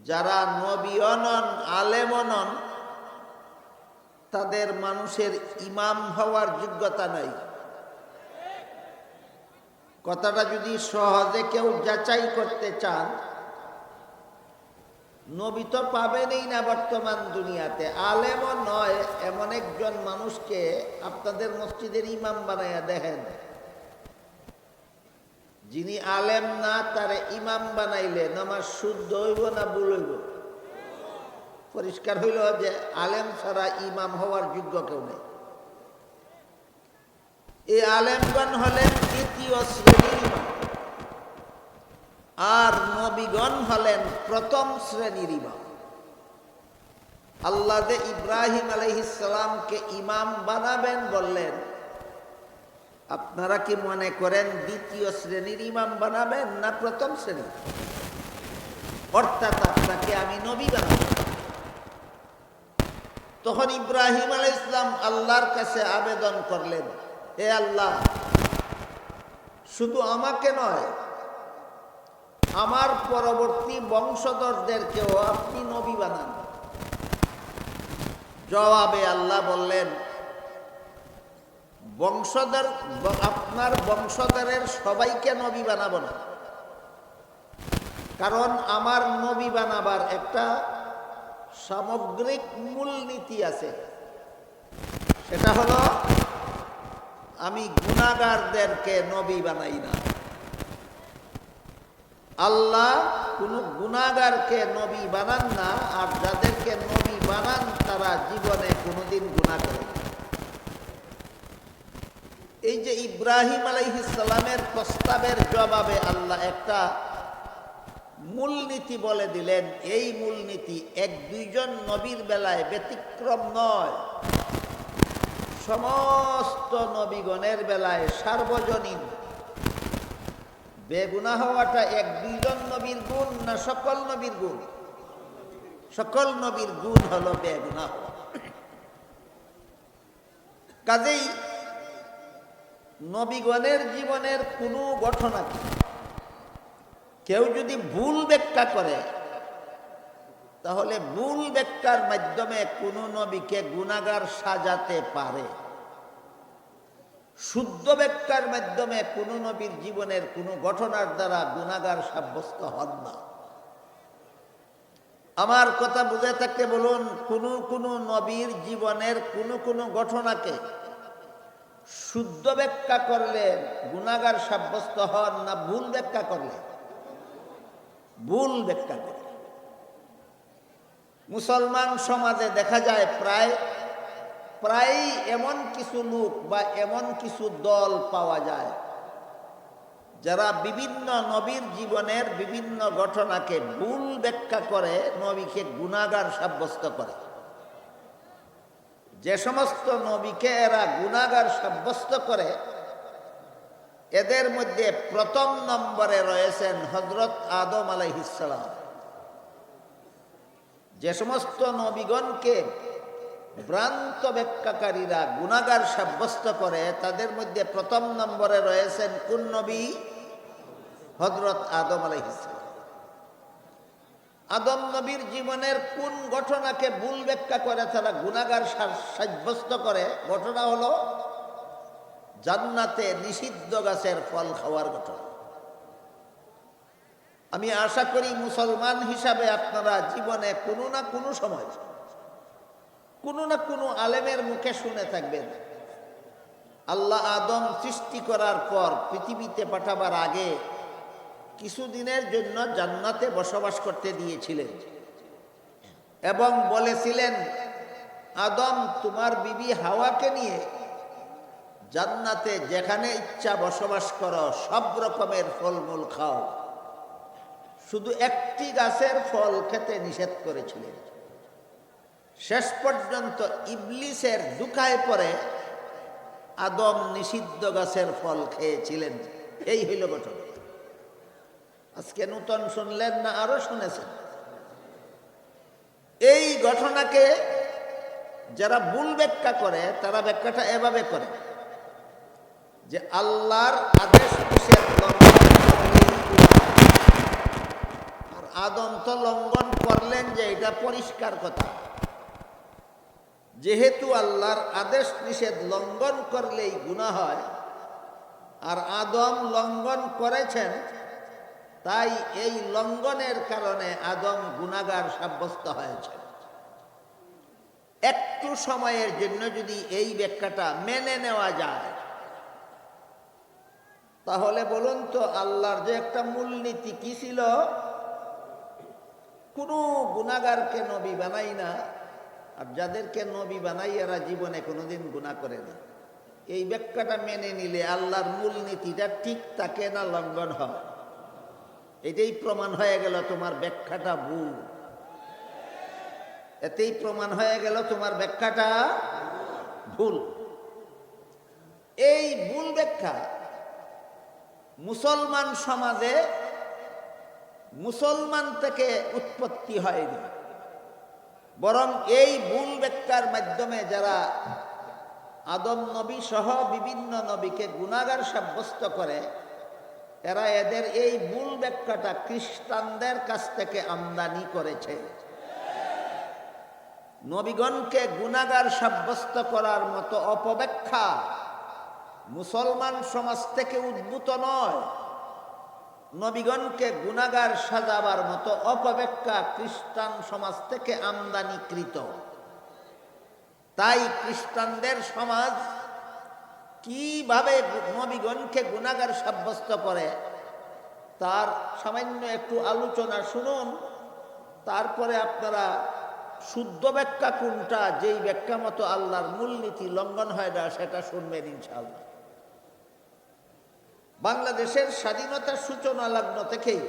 যারা নবীও নন আলেমও নন, তাদের মানুষের ইমাম হওয়ার যোগ্যতা নাই। কথাটা যদি সহজে কেউ যাচাই করতে চান, নবী তো পাবেনই না বর্তমান দুনিয়াতে, আলেমও নয় এমন একজন মানুষকে আপনাদের মসজিদের ইমাম বানাইয়া দেখেন। যিনি আলেম না, তারে ইমাম বানাইলে নামাজ শুদ্ধ হইব না ভুল হইব? পরিষ্কার হইল যে আলেম ছাড়া ইমাম হওয়ার যোগ্য কেউ নেই। এই আলেমগণ হলেন দ্বিতীয় শ্রেণীর ইমাম, আর নবীগণ হলেন প্রথম শ্রেণীর ইমাম। আল্লাহ যে ইব্রাহিম আলাইহিস সালামকে ইমাম বানাবেন বললেন, আপনারা কি মনে করেন দ্বিতীয় শ্রেণীর ইমাম বানাবেন না প্রথম শ্রেণীর? অর্থাৎ আপনাকে আমি নবী বানাবো। তখন ইব্রাহিম আলাইহিস সালাম আল্লাহর কাছে আবেদন করলেন, হে আল্লাহ, শুধু আমাকে নয়, আমার পরবর্তী বংশধরদেরকেও আপনি নবী বানান। জবাবে আল্লাহ বললেন, আপনার বংশধরের সবাইকে নবী বানাবো না, কারণ আমার নবী বানাবার একটা সামগ্রিক মূলনীতি আছে। সেটা হলো, আমি গুনাহগারদেরকে নবী বানাই না। আল্লাহ কোনো গুনাহগারকে নবী বানান না, আর যাদেরকে নবী বানান তারা জীবনে কোনোদিন গুনাহ করে না। এই যে ইব্রাহিম আলাইহিস সালামের প্রস্তাবের জবাবে আল্লাহ একটা মূলনীতি বলে দিলেন। এই মূলনীতি এক দুইজন নবীর বেলায় ব্যতিক্রম নয়, সমস্ত নবীগণের বেলায় সার্বজনীন। বেগুনাহ হওয়াটা এক দুইজন নবীর গুণ না সকল নবীর গুণ? সকল নবীর গুণ হলো বেগুনাহ হওয়া। কাজেই নবীগণের জীবনের কোনো ঘটনাকে কেউ যদি ভুল ব্যাখ্যা করে, তাহলে ভুল ব্যাখ্যার মাধ্যমে কোনো নবীকে গুনাহগার সাজাতে পারে। শুদ্ধ ব্যাখ্যার মাধ্যমে কোনো নবীর জীবনের কোনো ঘটনার দ্বারা গুনাহগার সাব্যস্ত হন না। আমার কথা বুঝে থাকতে বলুন, কোনো নবীর জীবনের কোনো ঘটনাকে শুদ্ধ ব্যাখ্যা করলে গুনাহগার সাব্যস্ত হন না ভুল ব্যাখ্যা করলে? ভুল ব্যাখ্যা করে। মুসলমান সমাজে দেখা যায় প্রায় এমন কিছু লোক বা এমন কিছু দল পাওয়া যায় যারা বিভিন্ন নবীর জীবনের বিভিন্ন ঘটনাকে ভুল ব্যাখ্যা করে নবীকে গুনাহগার সাব্যস্ত করে। যে সমস্ত নবীকে এরা গুনাহগার সাব্যস্ত করে, এদের মধ্যে প্রথম নম্বরে রয়েছেন হযরত আদম আলাইহিস সালাম। যে সমস্ত নবীগণকে ভ্রান্ত ব্যাখ্যাকারীরা গুনাহগার সাব্যস্ত করে, তাদের মধ্যে প্রথম নম্বরে রয়েছেন কোন নবী? হযরত আদম আলাইহিস সালাম। আদম নবীর জীবনের কোন ঘটনাকে ভুল ব্যাখ্যা করে তারা গুনাহগার সাব্যস্ত করে? ঘটনা হলো জান্নাতে নিষিদ্ধ গাছের ফল খাওয়ার ঘটনা। আমি আশা করি মুসলমান হিসাবে আপনারা জীবনে কোনো না কোনো সময় কোনো না কোনো আলেমের মুখে শুনে থাকবেন, আল্লাহ আদম সৃষ্টি করার পর পৃথিবীতে পাঠাবার আগে কিছুদিনের জন্য জান্নাতে বসবাস করতে দিয়েছিলেন এবং বলেছিলেন, আদম, তোমার বিবি হাওয়াকে নিয়ে জান্নাতে যেখানে ইচ্ছা বসবাস করো, সব রকমের ফলমূল খাও, শুধু একটি গাছের ফল খেতে নিষেধ করেছিলেন। শেষ পর্যন্ত ইবলিসের দুকায় পড়ে আদম নিষিদ্ধ গাছের ফল খেয়েছিলেন। এই হইল ঘটনা। আজকে নূতন শুনলেন না আরো শুনেছেন? এই ঘটনাকে যারা ভুল ব্যাখ্যা করে, তারা ব্যাখ্যাটা এভাবে করে যে আল্লাহর আদেশ নিষেধ আর আদম তো লঙ্ঘন করলেন, যে এটা পরিষ্কার কথা। যেহেতু আল্লাহর আদেশ নিষেধ লঙ্ঘন করলেই গুনাহ হয়, আর আদম লঙ্ঘন করেছেন, তাই এই লঙ্ঘনের কারণে আদম গুনাহগার সাব্যস্ত হয়েছে। একটু সময়ের জন্য যদি এই ব্যাখ্যাটা মেনে নেওয়া যায়, তাহলে বলুন তো আল্লাহর যে একটা মূলনীতি কি ছিল? কোনো গুনাহগারকে নবী বানাই না, আর যাদেরকে নবী বানাই এরা জীবনে কোনোদিন গুনাহ করে না। এই ব্যাখ্যাটা মেনে নিলে আল্লাহর মূলনীতিটা ঠিক থাকে না লঙ্ঘন হয়? এটাই প্রমাণ হয়ে গেল তোমার ব্যাখ্যাটা ভুল। এতেই প্রমাণ হয়ে গেল তোমার ব্যাখ্যাটা ভুল। এই ভুল ব্যাখ্যা মুসলমান সমাজে মুসলমান থেকে উৎপত্তি হয়নি, বরং এই ভুল ব্যাখ্যার মাধ্যমে যারা আদম নবী সহ বিভিন্ন নবীকে গুনাহগার সাব্যস্ত করে, এরা এদের এই ভুল ব্যাখ্যাটা খ্রিস্টানদের কাছ থেকে আমদানি করেছে। নবীগণকে গুনাহগার সাব্যস্ত করার মতো অপব্যাখ্যা মুসলমান সমাজ থেকে উদ্ভূত নয়। নবীগণকে গুনাহগার সাজাবার মতো অপব্যাখ্যা খ্রিস্টান সমাজ থেকে আমদানিকৃত। তাই খ্রিস্টানদের সমাজ কিভাবে নবীগণকে গুনাহগার সাব্যস্ত করে তার সামান্য একটু আলোচনা শুনুন, তারপরে আপনারা শুদ্ধ ব্যাখ্যা কোনটা, যেই ব্যাখ্যা মতো আল্লাহর মূলনীতি লঙ্ঘন হয় না, সেটা শুনবেন ইনশাআল্লাহ। বাংলাদেশের স্বাধীনতার সূচনা লগ্ন থেকেই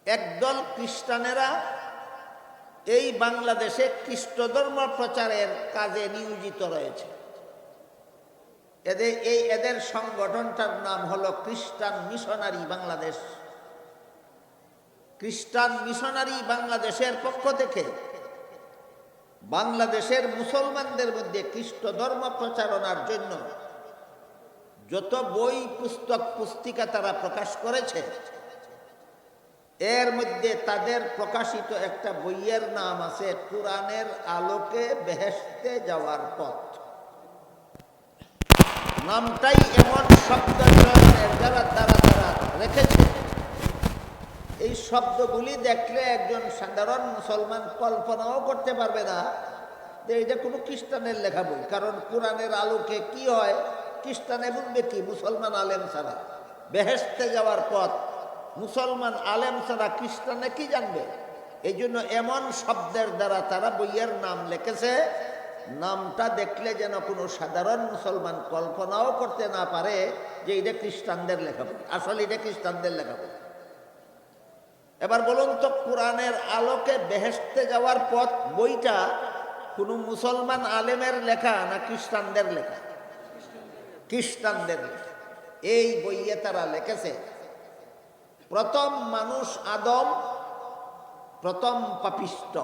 একদল খ্রিস্টানেরা এই বাংলাদেশে খ্রিস্ট ধর্ম প্রচারের কাজে নিয়োজিত রয়েছে। এদের সংগঠনটার নাম হলো খ্রিস্টান মিশনারি বাংলাদেশ। খ্রিস্টান মিশনারি বাংলাদেশের পক্ষ থেকে বাংলাদেশের মুসলমানদের মধ্যে খ্রিস্ট ধর্ম প্রচারণার জন্য যত বই পুস্তক পুস্তিকা তারা প্রকাশ করেছে, এর মধ্যে তাদের প্রকাশিত একটা বইয়ের নাম আছে কোরআনের আলোকে বেহেশতে যাওয়ার পথ। নামটাই এমন শব্দ যারা রেখেছে, এই শব্দগুলি দেখলে একজন সাধারণ মুসলমান কল্পনাও করতে পারবে না যে এটা কোনো খ্রিস্টানের লেখা বই। কারণ কোরআনের আলোকে কি হয় খ্রিস্টানে বুঝবে কি? মুসলমান আলেম ছাড়া। বেহেশতে যাওয়ার পথ মুসলমান আলেম ছাড়া খ্রিস্টানে কি জানবে? এই জন্য এমন শব্দের দ্বারা তারা বইয়ের নাম লিখেছে, নামটা দেখলে যেন কোনো সাধারণ মুসলমান কল্পনাও করতে না পারে যে এটা খ্রিস্টানদের লেখা বই। আসলে এটা খ্রিস্টানদের লেখা বই। এবার বলুন তো, কোরআনের আলোকে বেহেশতে যাওয়ার পথ বইটা কোনো মুসলমান আলেমের লেখা না খ্রিস্টানদের লেখা? খ্রিস্টানদের লেখা। এই বইয়ে তারা লিখেছে প্রথম মানুষ আদম, প্রথম পাপিষ্ট।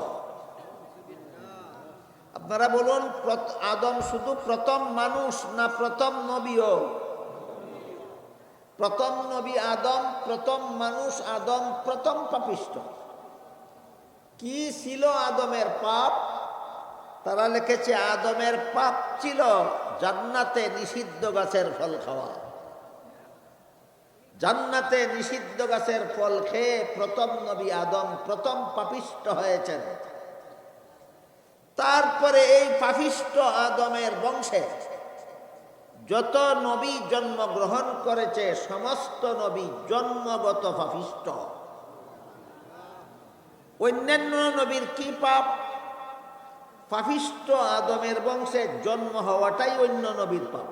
আপনারা বলুন, আদম শুধু প্রথম মানুষ না প্রথম নবীও? প্রথম নবী আদম, প্রথম মানুষ আদম, প্রথম পাপিষ্ট। কি ছিল আদমের পাপ? তারা লিখেছে আদমের পাপ ছিল জান্নাতে নিষিদ্ধ গাছের ফল খাওয়া। জান্নাতে নিষিদ্ধ গাছের ফল খেয়ে প্রথম নবী আদম প্রথম পাপিষ্ট হয়েছেন। তারপরে এই পাপিষ্ট আদমের বংশে যত নবী জন্মগ্রহণ করেছে সমস্ত নবী জন্মগত পাপিষ্ট। অন্যান্য নবীর কি পাপ? পাপিষ্ট আদমের বংশে জন্ম হওয়াটাই অন্য নবীর পাপ।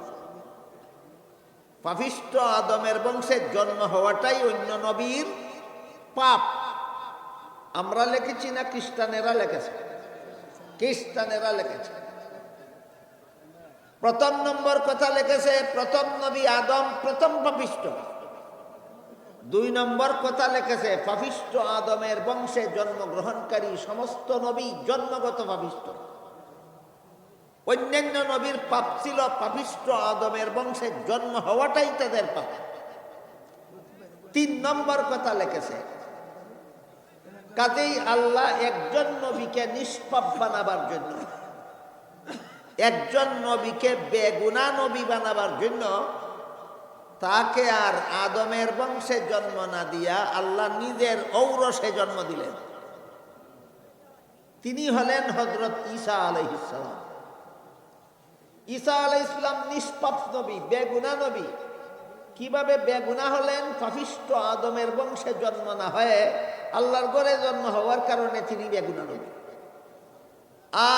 পাপিষ্ট আদমের বংশে জন্ম হওয়াটাই অন্য নবীর পাপ। আমরা লিখেছি না খ্রিস্টানেরা লিখেছে? খ্রিস্টানেরা লিখেছে। প্রথম নম্বর কথা লিখেছে প্রথম নবী আদম প্রথম পাপিষ্ট। 2 নম্বর কথা লিখেছে পাপিষ্ট আদমের বংশে জন্মগ্রহণকারী সমস্ত নবী জন্মগত পাপিষ্ট। অন্যান্য নবীর পাপ ছিল পাপিষ্ট আদমের বংশে জন্ম হওয়াটাই তাদের পাপ। 3 নম্বর কথা লিখেছে কাজেই আল্লাহ একজন নবীকে নিষ্পাপ বানাবার জন্য, একজন নবীকে বেগুনাহ নবী বানাবার জন্য তাকে আর আদমের বংশে জন্ম না দিয়া আল্লাহ নিজের ঔরসে জন্ম দিলেন। তিনি হলেন হযরত ঈসা আলাইহিস সালাম। ঈসা আলাইহিস সালাম নিষ্পাপ নবী, বেগুনাহ নবী। কিভাবে বেগুনাহ হলেন? পাপিষ্ঠ আদমের বংশে জন্ম না হয়ে আল্লাহর ঘরে জন্ম হওয়ার কারণে তিনি বেগুনাহ নবী।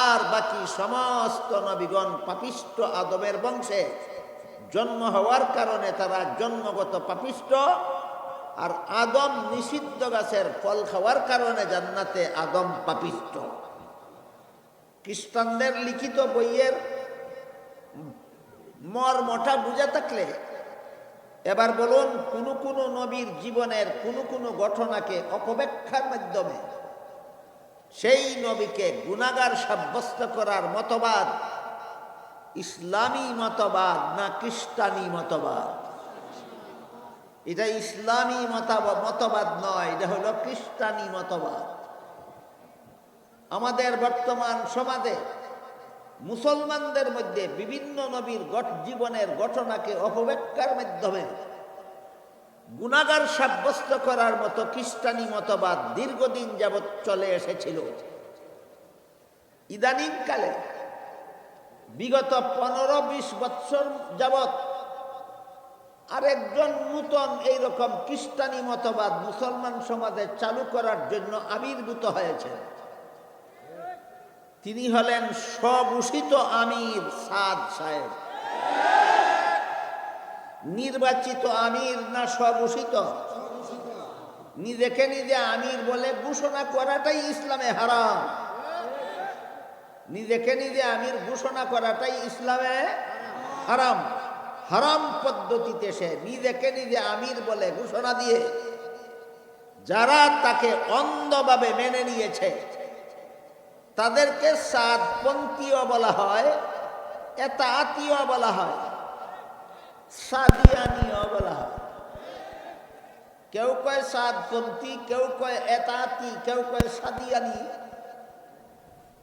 আর বাকি সমস্ত নবীগণ পাপিষ্ঠ আদমের বংশে জন্ম হওয়ার কারণে তারা জন্মগত পাপিষ্ঠ। আর আদম নিষিদ্ধ গাছের ফল খাওয়ার কারণে জান্নাতে আদম পাপিষ্ঠ। খ্রিস্টানদের লিখিত বইয়ের মর্মটা বুঝে থাকলে এবার বলুন, কোন নবীর জীবনের কোন ঘটনাকে অপব্যাখ্যার মাধ্যমে সেই নবীকে গুনাহগার সাব্যস্ত করার মতবাদ ইসলামী মতবাদ না খ্রিস্টানি মতবাদ? এটা ইসলামী মতবাদ নয়, এটা হলো খ্রিস্টানি মতবাদ। আমাদের বর্তমান সমাজে মুসলমানদের মধ্যে বিভিন্ন নবীর জীবনের ঘটনাকে অপব্যাখ্যার মাধ্যমে গুনাহগার সাব্যস্ত করার মতো খ্রিস্টানি মতবাদ দীর্ঘদিন যাবৎ চলে এসেছিল। ইদানিং কালে বিগত 15-20 বৎসর যাবৎ আরেকজন নূতন এইরকম খ্রিস্টানি মতবাদ মুসলমান সমাজে চালু করার জন্য আবির্ভূত হয়েছে। তিনি হলেন স্বঘোষিত আমির সাদ সাহেব। নির্বাচিত আমির না স্বঘোষিত? নিজেকে নিজে আমির বলে ঘোষণা করাটাই ইসলামে হারাম। নিজেকে নিজে আমির ঘোষণা করাটাই ইসলামে হারাম। হারাম পদ্ধতিতে সে নিজেকে নিজে আমির বলে ঘোষণা দিয়ে যারা তাকে অন্ধভাবে মেনে নিয়েছে তাদেরকে সাদপন্থীও বলা হয়, এতাআতীয় বলা হয়, সাদিয়ানীও বলা হয়। কেউ কয় সাদপন্থী, কেউ কয় এতাআতী, কেউ কয় সাদিয়ানী।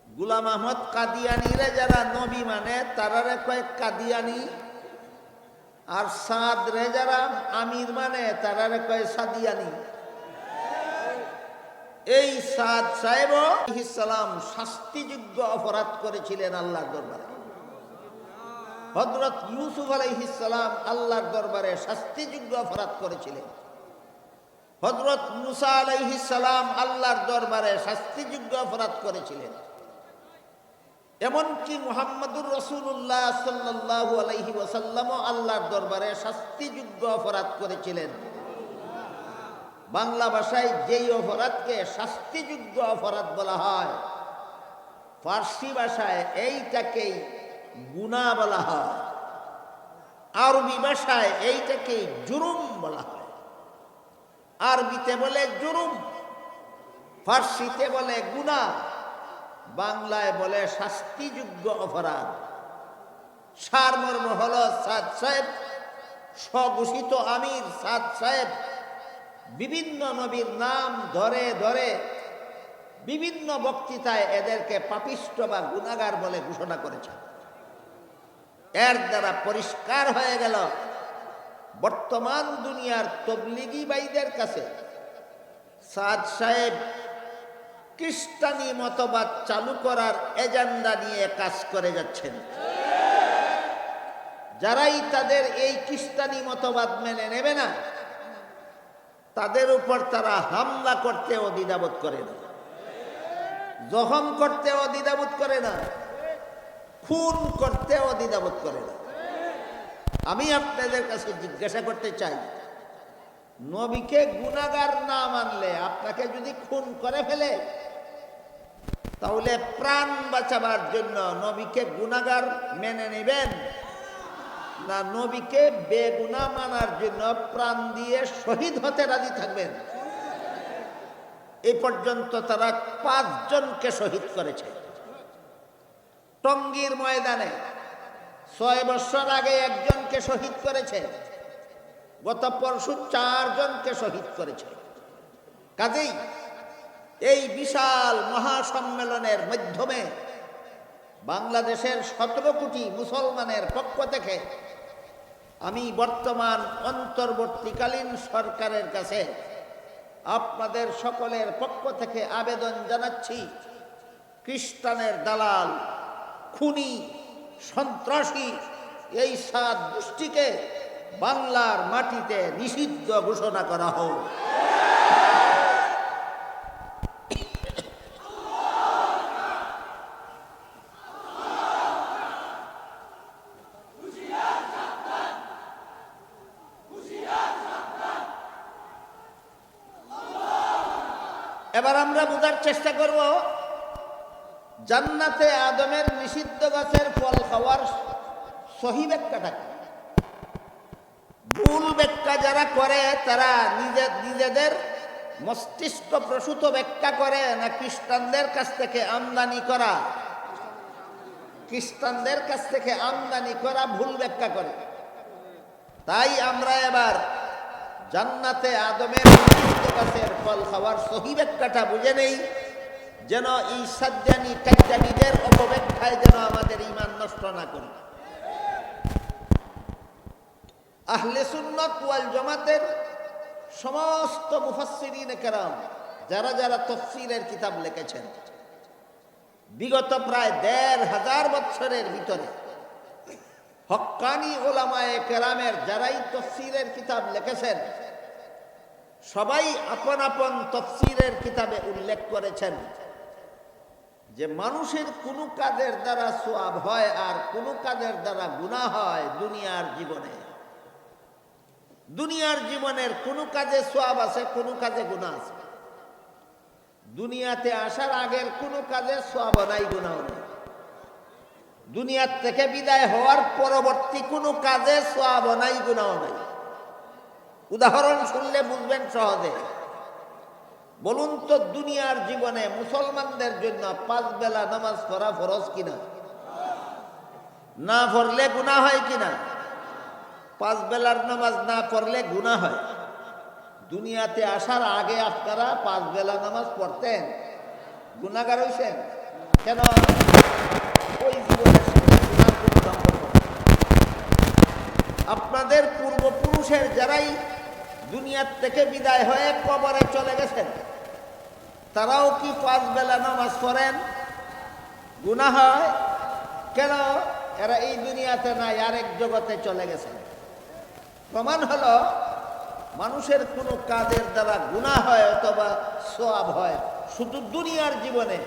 গোলাম আহমদ কাদিয়ানীরা যারা নবী মানে তারারে কয় কাদিয়ানী, আর সাদ রে যারা আমির মানে তারারে কয় সাদিয়ানী। এই সাদ সাহেব আলাইহিস সালাম শাস্তিযোগ্য অপরাধ করেছিলেন আল্লাহর দরবারে। হযরত ইউসুফ আলাইহিস সালাম আল্লাহর দরবারে শাস্তিযোগ্য অপরাধ করেছিলেন। হযরত মুসা আলাইহিস সালাম আল্লাহর দরবারে শাস্তিযোগ্য অপরাধ করেছিলেন। এমনকি মুহাম্মদুর রাসূলুল্লাহ সাল্লাল্লাহু আলাইহি ওয়াসাল্লামও আল্লাহর দরবারে শাস্তিযোগ্য অপরাধ করেছিলেন। বাংলা ভাষায় যেই অপরাধকে শাস্তিযোগ্য অপরাধ বলা হয়, ফার্সি ভাষায় এইটাকেই গুনাহ বলা হয়, আরবি ভাষায় এইটাকেই জুরুম বলা হয়। আরবিতে বলে জুরুম, ফার্সিতে বলে গুনাহ, বাংলায় বলে শাস্তিযোগ্য অপরাধ। সারমর্ম হল সাদ সাহেব, স্বঘোষিত আমির সাদ সাহেব বিভিন্ন নবীর নাম ধরে ধরে বিভিন্ন বক্তৃতায় এদেরকে পাপিষ্ঠ বা গুনাহগার বলে ঘোষণা করেছে। এর দ্বারা পরিষ্কার হয়ে গেল বর্তমান দুনিয়ার তবলিগি ভাইদের কাছে সাদ সাহেব খ্রিস্টানি মতবাদ চালু করার এজেন্ডা নিয়ে কাজ করে যাচ্ছেন। যারাই তাদের এই খ্রিস্টানি মতবাদ মেনে নেবে না তাদের উপর তারা হামলা করতেও দ্বিধাবোধ করে না, জখম করতেও দ্বিধাবোধ করে না, খুন করতেও দ্বিধাবোধ করে না। আমি আপনাদের কাছে জিজ্ঞাসা করতে চাই, নবীকে গুনাহগার না মানলে আপনাকে যদি খুন করে ফেলে তাহলে প্রাণ বাঁচাবার জন্য নবীকে গুনাহগার মেনে নেবেন না নবীকে বেগুনাহ মানার জন্য প্রাণ দিয়ে শহীদ হতে রাজি থাকবেন? এই পর্যন্ত তারা 5 জনকে শহীদ করেছে। টঙ্গীর ময়দানে 6 বছর আগে একজনকে শহীদ করেছে, গত পরশু 4 জনকে শহীদ করেছে। কাজেই এই বিশাল মহাসম্মেলনের মাধ্যমে বাংলাদেশের 17 কোটি মুসলমানের পক্ষ থেকে আমি বর্তমান অন্তর্বর্তীকালীন সরকারের কাছে আপনাদের সকলের পক্ষ থেকে আবেদন জানাচ্ছি, খ্রিস্টানের দালাল, খুনি, সন্ত্রাসী এই 7 গোষ্ঠীকে বাংলার মাটিতে নিষিদ্ধ ঘোষণা করা হোক। এবার আমরা বোঝার চেষ্টা করব জান্নাতে আদমের নিষিদ্ধ গাছের ফল খাওয়ার সহি ব্যাখ্যাটা কি। ভুল ব্যাখ্যা যারা করে তারা নিজেদের মস্তিষ্ক প্রসূত ব্যাখ্যা করে না খ্রিস্টানদের কাছ থেকে আমদানি করা ভুল ব্যাখ্যা করে। তাই আমরা এবার জান্নাতে আদমের নিষিদ্ধ গাছের ফল খাওয়ার সহি ব্যাখ্যাটা বুঝে নেই, যেন এই সাজ্জানি কাজ্জানিদের অপব্যাখ্যায় যেন আমাদের ঈমান নষ্ট না করে। আহলে সুন্নাত ওয়াল জামাতের সমস্ত মুফাসসিরিনে কেরাম যারা যারা তাফসীরের কিতাব লিখেছেন, বিগত প্রায় ১৫০০ বছরের ভিতরে হক্কানি উলামায়ে কেরামের যারাই তাফসীরের কিতাব লিখেছেন, সবাই আপন আপন তাফসীরের কিতাবে উল্লেখ করেছেন যে মানুষের কোনো কাজের দ্বারা সওয়াব হয় আর কোনো কাজের দ্বারা গুনাহ হয় দুনিয়ার জীবনের কোনো কাজে সওয়াব আছে, কোনো কাজে গুনাহ আছে। দুনিয়াতে আসার আগের কোনো কাজে সওয়াব নাই, গুনাহ নাই। দুনিয়ার থেকে বিদায় হওয়ার পরবর্তী কোনো কাজে সওয়াব নাই, গুনাহ নাই। উদাহরণ শুনলে বুঝবেন সহজে। বলুন তো, দুনিয়ার জীবনে মুসলমানদের জন্য 5 বেলা নামাজ পড়া ফরজ কিনা? না পড়লে গুনাহ হয় কিনা? 5 বেলার নামাজ না পড়লে গুনাহ হয়। দুনিয়াতে আসার আগে আপনারা 5 বেলা নামাজ পড়তেন, গুনাহগার হইছেন কেন? ওই জীবনের সাথে গুনাহ কোনো সম্পর্ক নেই। আপনাদের পূর্বপুরুষের যারাই দুনিয়ার থেকে বিদায় হয়ে কবরে চলে গেছেন, তারাও কি 5 বেলা নামাজ পড়েন? গুনাহ হয় কেন? এরা এই দুনিয়াতে নাই, আরেক জগতে চলে গেছেন। প্রমাণ হলো মানুষের কোনো কাজের দ্বারা গুনাহ হয় অথবা সওয়াব হয় শুধু দুনিয়ার জীবনে।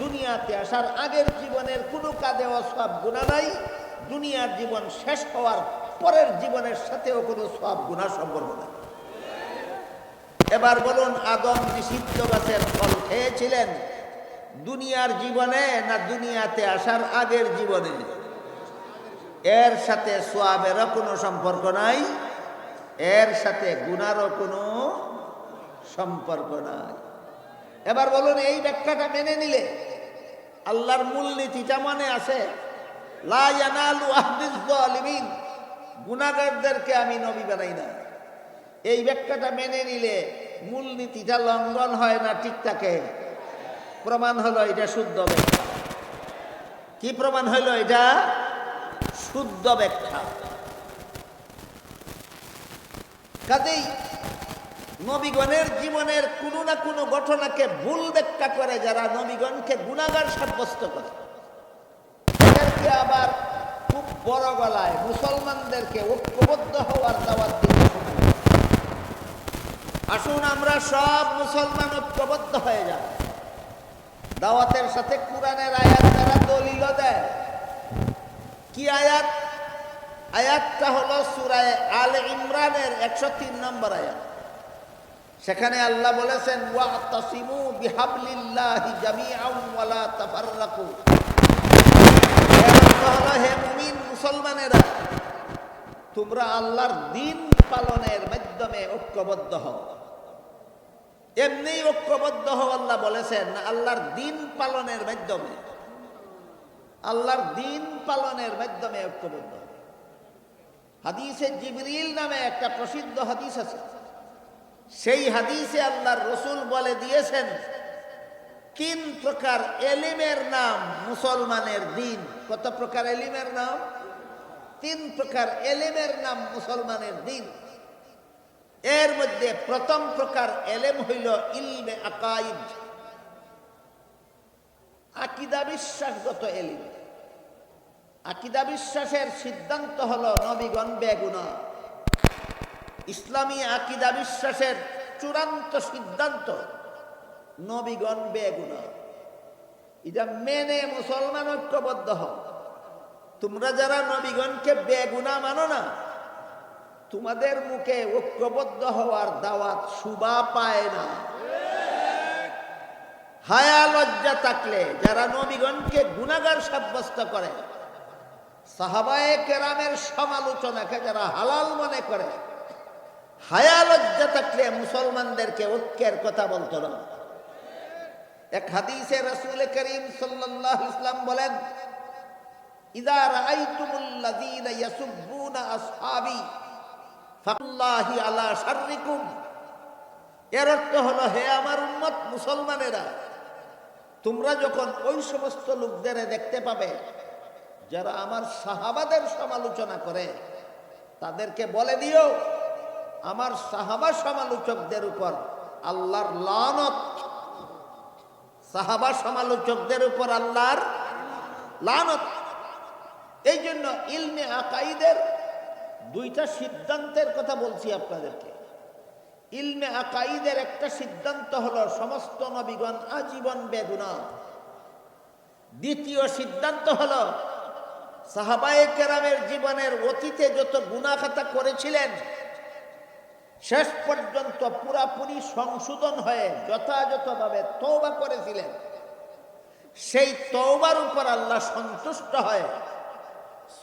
দুনিয়াতে আসার আগের জীবনের কোনো কাজে সওয়াব গুনাহ নাই। দুনিয়ার জীবন শেষ হওয়ার পরের জীবনের সাথেও কোনো সওয়াব গুনাহ সম্পর্ক নাই। এবার বলুন, আদম নিষিদ্ধ গাছের ফল খেয়েছিলেন দুনিয়ার জীবনে না দুনিয়াতে আসার আগের জীবনে? এর সাথে সওয়াবেরও কোনো সম্পর্ক নাই, এর সাথে গুনাহরও কোনো সম্পর্ক নাই। এবার বলুন, এই ব্যাখ্যাটা মেনে নিলে আল্লাহর মূলনীতিটা মনে আছে, লা ইয়ানালু আহদিজ যালিমিন, গুনাহগারদেরকে আমি নবী বানাই না। এই ব্যাখ্যাটা মেনে নিলে মূলনীতিটা লঙ্ঘন হয় না ঠিক থাকে? প্রমাণ হলো এটা শুদ্ধ ব্যাখ্যা। কি প্রমাণ হলো? এটা শুদ্ধ ব্যাখ্যা। কাজেই নবীগণের জীবনের কোনো না কোনো ঘটনাকে ভুল ব্যাখ্যা করে যারা নবীগণকে গুনাহগার সাব্যস্ত করে, এদেরকে আবার খুব বড় গলায় মুসলমানদেরকে ঐক্যবদ্ধ হওয়ার দাওয়াত দিতে শুরু করে। আসুন আমরা সব মুসলমান ঐক্যবদ্ধ হয়ে যাব। দাওয়াতের সাথে কোরআনের আয়াত দ্বারা দলিল দেয়। কি আয়াত? আয়াতটা হলো সূরা আলে ইমরানের 103 নম্বর আয়াত। সেখানে আল্লাহ বলেছেন, ওয়াতাসিমু বিহাবলিল্লাহি জামিআন ওয়া লা তাফাররাকু। এর অর্থ হলো, হে মুমিন মুসলমানেরা, তোমরা আল্লাহর দ্বীন পালনের মাধ্যমে ঐক্যবদ্ধ হও। এমনি ঐক্যবদ্ধ হও আল্লাহ বলেছেন না, আল্লাহর দ্বীন পালনের মাধ্যমে। আল্লাহর দ্বীন পালনের মাধ্যমে ঐক্যবদ্ধ। হাদিসে জিবরিল নামে একটা প্রসিদ্ধ হাদিস আছে। সেই হাদিসে আল্লাহর রাসূল বলে দিয়েছেন তিন প্রকার এলিমের নাম মুসলমানের দিন। কত প্রকার এলিমের নাম? তিন প্রকার এলিমের নাম মুসলমানের দিন। এর মধ্যে প্রথম প্রকার এলেম হইল ইলমে আকাইদ, আকীদা বিশ্বাসগত এলিম। আকীদা বিশ্বাসের সিদ্ধান্ত হলো নবীগণ বেগুনাহ। ইসলামী আকীদা বিশ্বাসের চূড়ান্ত সিদ্ধান্ত নবীগণ বেগুনাহ। এটা মেনে মুসলমান ঐক্যবদ্ধ হও। তোমরা যারা নবীগণকে বেগুনাহ মানো না, তোমাদের মুখে ঐক্যবদ্ধ হওয়ার দাওয়াত শোভা পায় না। হায়া লজ্জা থাকলে যারা নবীগণকে গুনাহগার সাব্যস্ত করে, সাহাবায়ে কেরামের সমালোচনাকে যারা হালাল মনে করে, হায়া লজ্জা থাকলে মুসলমানদেরকে ঐক্যের কথা বলতো না। এক হাদিসে রাসূল করিম সাল্লাল্লাহু আলাইহি ওয়াসাল্লাম বলেন, ইযা রাআইতুমুল্লাযীনা ইয়াসুব্বুনা আসহাবী ফাল্লাহি আলা শাররিকুম। এর অর্থ হলো, হে আমার উম্মত মুসলমানেরা, তোমরা যখন ওই সমস্ত লোকদের দেখতে পাবে যারা আমার সাহাবাদের সমালোচনা করে, তাদেরকে বলে দিও আমার সাহাবা সমালোচকদের উপর আল্লাহর লানত। সাহাবা সমালোচকদের উপর আল্লাহর লানত। এই জন্য ইলমে আকাইদের দুইটা সিদ্ধান্তের কথা বলছি আপনাদেরকে। ইলমে আকাইদের একটা সিদ্ধান্ত হলো সমস্ত নবীগণ আজীবন বেগুনাহ। দ্বিতীয় সিদ্ধান্ত হলো সাহাবায়ে কেরামের জীবনের অতীতে যত গুনাহ খাতা করেছিলেন, শেষ পর্যন্ত পুরাপুরি সংশোধন হয়ে যথাযথভাবে তওবা করেছিলেন। সেই তওবার উপর আল্লাহ সন্তুষ্ট হয়।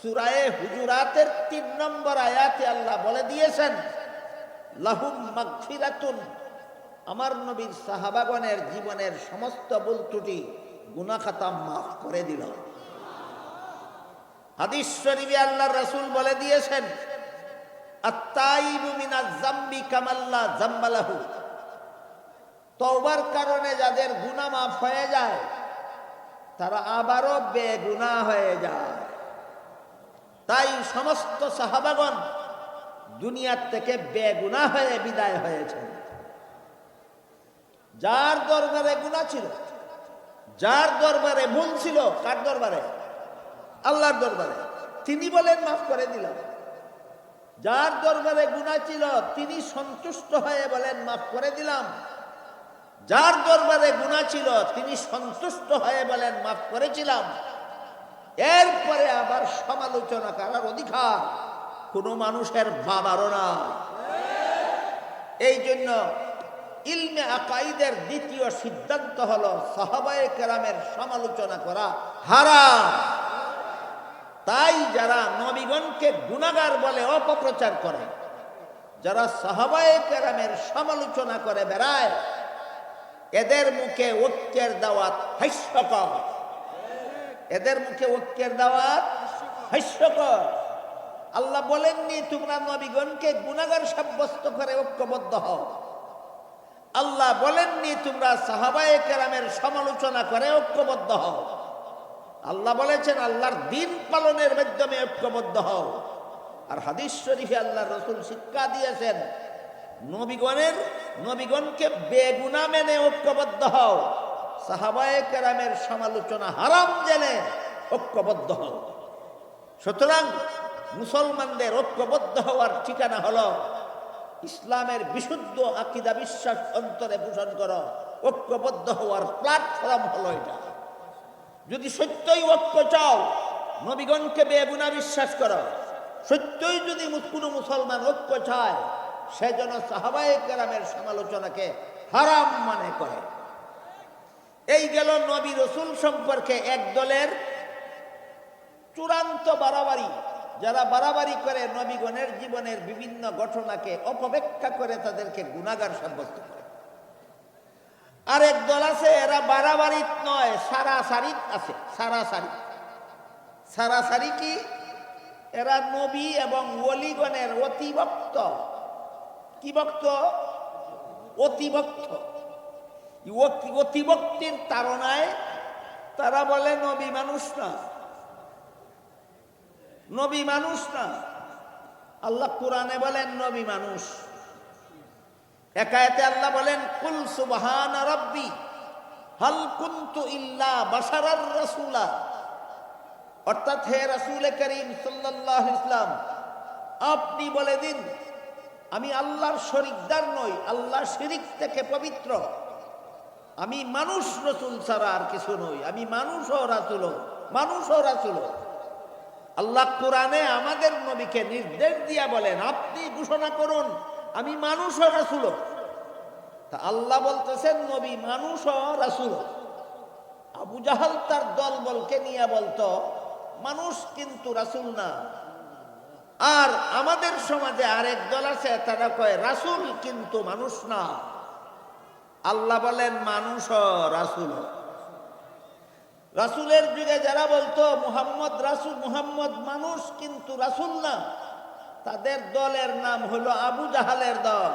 সূরা হুজুরাতের ৩ নম্বর আয়াতে আল্লাহ বলে দিয়েছেন, লাহুম মাগফিরাতুন, আমার নবীর সাহাবাগণের জীবনের সমস্ত ভুল ত্রুটি গুনাহ খাতা মাফ করে দিল। হাদিস শরীফে আল্লাহর রাসূল বলে দিয়েছেন, আত-তাইবু মিনাজ যামবি কামাল্লা যামবা লাহু। তওবার কারণে যাদের গুনাহ মাফ হয়ে যায়, তারা আবারও বেগুনাহ হয়ে যায়। তাই সমস্ত সাহাবাগণ দুনিয়ার থেকে বেগুনাহ হয়ে বিদায় হয়েছে। যার দরবারে গুনাহ ছিল, যার দরবারে ভুল ছিল, কার দরবারে? আল্লাহর দরবারে। তিনি বলেন মাফ করে দিলাম। যার দরবারে গুনাহ ছিল, তিনি সন্তুষ্ট হয়ে বলেন মাফ করে দিলাম। যার দরবারে গুনাহ ছিল, তিনি সন্তুষ্ট হয়ে বলেন মাফ করেছিলাম। এরপরে আবার সমালোচনা করার অধিকার কোনো মানুষের বাবারও না। এই জন্য ইলমে আকাইদের দ্বিতীয় সিদ্ধান্ত হলো সাহাবায়ে কেরামের সমালোচনা করা হারাম। তাই যারা নবীগণকে গুনাহগার বলে অপপ্রচার করে, যারা সাহাবায়ে কেরামের সমালোচনা করে বেড়ায়, এদের মুখে ঐক্যের দাওয়াত হাস্যকর। এদের মুখে ঐক্যের দাওয়াত হাস্যকর। আল্লাহ বলেননি তোমরা নবীগণকে গুনাহগার সাব্যস্ত করে ঐক্যবদ্ধ হও। আল্লাহ বলেননি তোমরা সাহাবায়ে কেরামের সমালোচনা করে ঐক্যবদ্ধ হও। আল্লাহ বলেছেন আল্লাহর দ্বীন পালনের মাধ্যমে ঐক্যবদ্ধ হও। আর হাদিস শরীফে আল্লাহর রাসূল শিক্ষা দিয়েছেন, নবীগণকে বেগুনাহ মেনে ঐক্যবদ্ধ হও, সাহাবায়ে কেরামের সমালোচনা হারাম জেনে ঐক্যবদ্ধ হও। সুতরাং মুসলমানদের ঐক্যবদ্ধ হওয়ার ঠিকানা হলো ইসলামের বিশুদ্ধ আকীদা বিশ্বাস অন্তরে পোষণ করো। ঐক্যবদ্ধ হওয়ার প্ল্যাটফর্ম হলো এটা। যদি সত্যই ঐক্য চাও, নবীগণকে বেগুনাহ বিশ্বাস করো। সত্যই যদি কোনো মুসলমান ঐক্য চায়, সে যেন সাহাবায়ে কেরামের সমালোচনাকে হারাম মনে করে। এই গেল নবী রাসূল সম্পর্কে এক দলের চূড়ান্ত বাড়াবাড়ি। যারা বাড়াবাড়ি করে নবীগণের জীবনের বিভিন্ন ঘটনাকে অপব্যাখ্যা করে তাদেরকে গুনাহগার সাব্যস্ত করে। আরেক দল আছে, এরা বাড়াবাড়ি নয়, সারাসারি আছে। সারাসারি কি? এরা নবী এবং ওলিগণের অতিভক্ত। কি ভক্ত? অতিভক্ত। অতিভক্তির তাড়নায় তারা বলে নবী মানুষ না, নবী মানুষ না। আল্লাহ কোরআনে বলেন নবী মানুষ। এক আয়াতে আল্লাহ বলেন কুল সুবহানা রাব্বি হাল কুনতু ইল্লা বাশারার রাসূলা, অর্থাৎ হে রাসূল করিম সাল্লাল্লাহু আলাইহি ওয়াসাল্লাম, আপনি বলে দিন আমি আল্লাহর শরীকদার নই, আল্লাহ শিরিক থেকে পবিত্র, আমি মানুষ, রাসূল ছাড়া আর কিছু নই, আমি মানুষ ও রাসূল, মানুষ ও রাসূল। আল্লাহ কোরআনে আমাদের নবীকে নির্দেশ দিয়া বলেন আপনি ঘোষণা করুন আমি মানুষ ও রাসূল। তা আল্লাহ বলতেছেন নবী মানুষ ও রাসূল। আবু জাহাল তার দলবলকে নিয়ে বলতো মানুষ কিন্তু রাসূল না। আর আমাদের সমাজে আরেক দল আছে তারা কয় রাসূল কিন্তু মানুষ না। আল্লাহ বলেন মানুষ ও রাসূল। রাসূলের যুগে যারা বলতো মুহাম্মদ রাসূল, মুহাম্মদ মানুষ কিন্তু রাসূল না, তাদের দলের নাম হলো আবু জাহালের দল।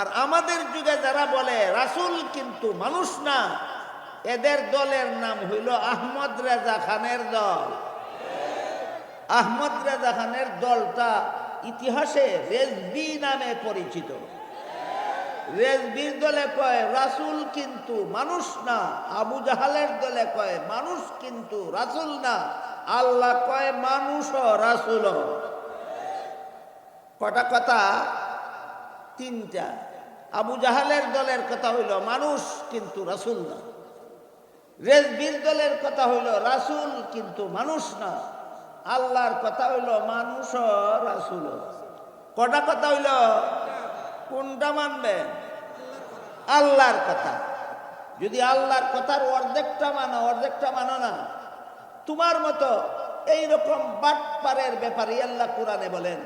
আর আমাদের যুগে যারা বলে রাসূল কিন্তু মানুষ না, এদের দলের নাম হইল আহমদ রেজা খানের দল। আহমদ রেজা খানের দলটা ইতিহাসে রেজবি নামে পরিচিত। রেজবির দলে কয় রাসূল কিন্তু মানুষ না, আবু জাহালের দলে কয় মানুষ কিন্তু রাসূল না, আল্লাহ কয় মানুষ ও রাসূল। কটা কথা? তিনটা। আবু জাহালের দলের কথা হইল মানুষ কিন্তু রাসূল না, রেজবির দলের কথা হইল রাসূল কিন্তু মানুষ না, আল্লাহর কথা হইল মানুষ ও রাসূল। কটা কথা হইল? কোনটা মানবেন? আল্লাহর কথা। যদি আল্লাহর কথার অর্ধেকটা মানো, অর্ধেকটা মানো না, তোমার মতো এইরকম বাটপারের ব্যাপারে আল্লাহ কোরআনে বলেন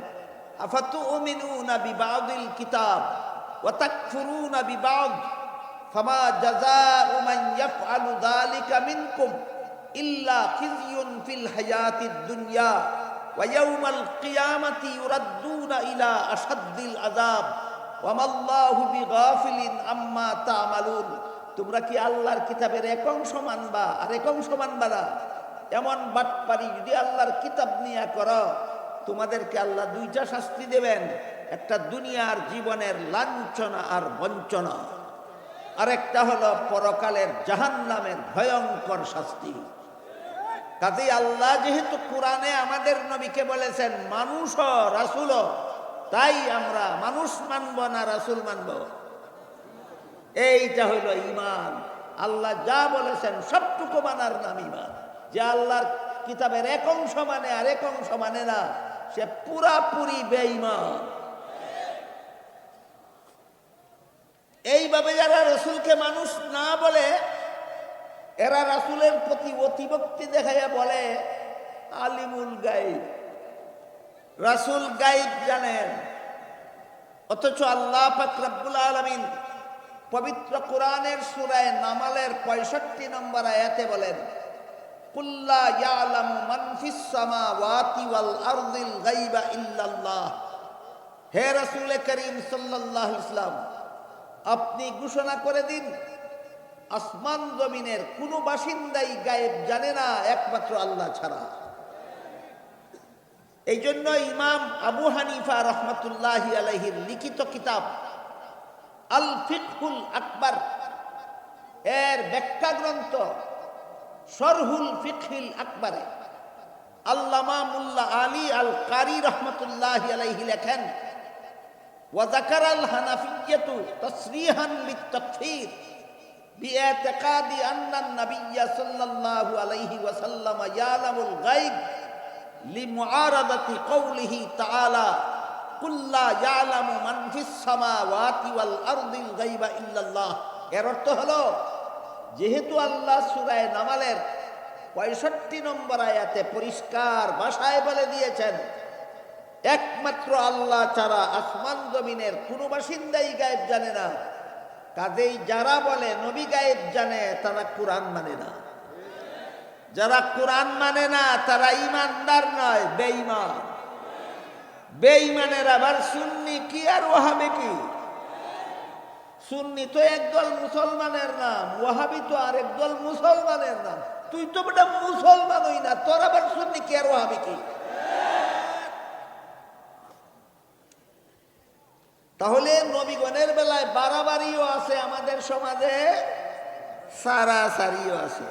আফাতুমিনুনা বিবাদিল কিতাব ওয়া তাকফুরুনা বিবাদ ফামা জাযাউ মান ইয়াফআলু যালিকা মিনকুম ইল্লা খিজয়ুন ফিল হায়াতিদ দুনিয়া ওয়া ইয়াউমাল কিয়ামাতি ইউরাদ্দুনা ইলা আশাদ্দিল আযাব ওয়া মাল্লাহু বিগাফিলিন আম্মা তা'মালুন। তোমরা কি আল্লাহর কিতাবের এক অংশ মানবা আর এক অংশ মানবা না? এমন বাটপারি যদি আল্লাহর কিতাব নিয়ে করো, তোমাদেরকে আল্লাহ দুইটা শাস্তি দেবেন, একটা দুনিয়ার জীবনের লাঞ্ছনা আর বঞ্চনা, আর একটা হলো পরকালের জাহান্নামের ভয়ঙ্কর শাস্তি। কাজেই আল্লাহ যেহেতু কোরআনে আমাদের নবীকে বলেছেন মানুষ ও রাসূল, তাই আমরা মানুষ মানব না রাসূল মানব? এইটা হইল ঈমান। আল্লাহ যা বলেছেন সবটুকু মানার নাম ঈমান। যে আল্লাহর কিতাবের এক অংশ মানে আর এক অংশ মানে না, সে পুরাপুরি বেঈমান। এইভাবে যারা রাসূলকে মানুষ না বলে, এরা রাসূলের প্রতি অতিভক্তি দেখাইয়া বলে আলিমুল গায়ব, রাসূল গায়ব জানেন। অথচ আল্লাহ পাক রব্বুল আলামিন পবিত্র কোরআনের সূরা নামালের 65 নম্বর আয়াতে বলেন কুল্লা ইয়ালামু মান ফিস সামাওয়াতি ওয়াল আরদিল গায়বা ইল্লাল্লাহ। হে রাসূল করিম সাল্লাল্লাহু আলাইহি ওয়াসাল্লাম, আপনি ঘোষণা করে দিন আসমান জমিনের কোনো বাসিন্দাই গায়েব জানে না একমাত্র আল্লাহ ছাড়া। এই জন্য ইমাম আবু হানিফা রহমাতুল্লাহি আলাইহির লিখিত কিতাব আল ফিকহুল আকবার এর ব্যাখ্যা গ্রন্থ শরহুল ফিকহিল আকবরে আল্লামা মুল্লা আলী আল কারি রহমাতুল্লাহি আলাইহি লেখেন ওয়া যাকারাল হানাফিয়্যাতু তাসরিহান লিত-তাকফীর বিইতিকাদি আন্না আন-নাবিয়্য সাল্লাল্লাহু আলাইহি ওয়াসাল্লাম ইয়ালামুল গায়ব লিমুআরাদাতি কওলিহি তাআলা কুল্লা ইয়ালামু মান ফিস সামাওয়াতি ওয়াল আরদিল গায়বা ইল্লাল্লাহ। এর অর্থ হলো যেহেতু আল্লাহ সূরা নামালের 65 নম্বর আয়াতে পরিষ্কার ভাষায় বলে দিয়েছেন একমাত্র আল্লাহ ছাড়া আসমান জমিনের কোনো বাসিন্দাই গায়েব জানে না, কাজেই যারা বলে নবী গায়েব জানে তারা কোরআন মানে না। যারা কোরআন মানে না তারা ঈমানদার নয়, বেঈমান। বেঈমানের আবার সুন্নি কি আর ওয়াহাবি কি? সুন্নি তো একদল মুসলমানের নাম, ওয়াহাবি তো আরেক দল মুসলমানের নাম। তুই তো বেটা মুসলমানই না, তোর আবার সুন্নি কি আর ওয়াহাবি কি? তাহলে নবীগণের বেলায় বাড়াবাড়িও আছে আমাদের সমাজে, সারাসারিও আছে।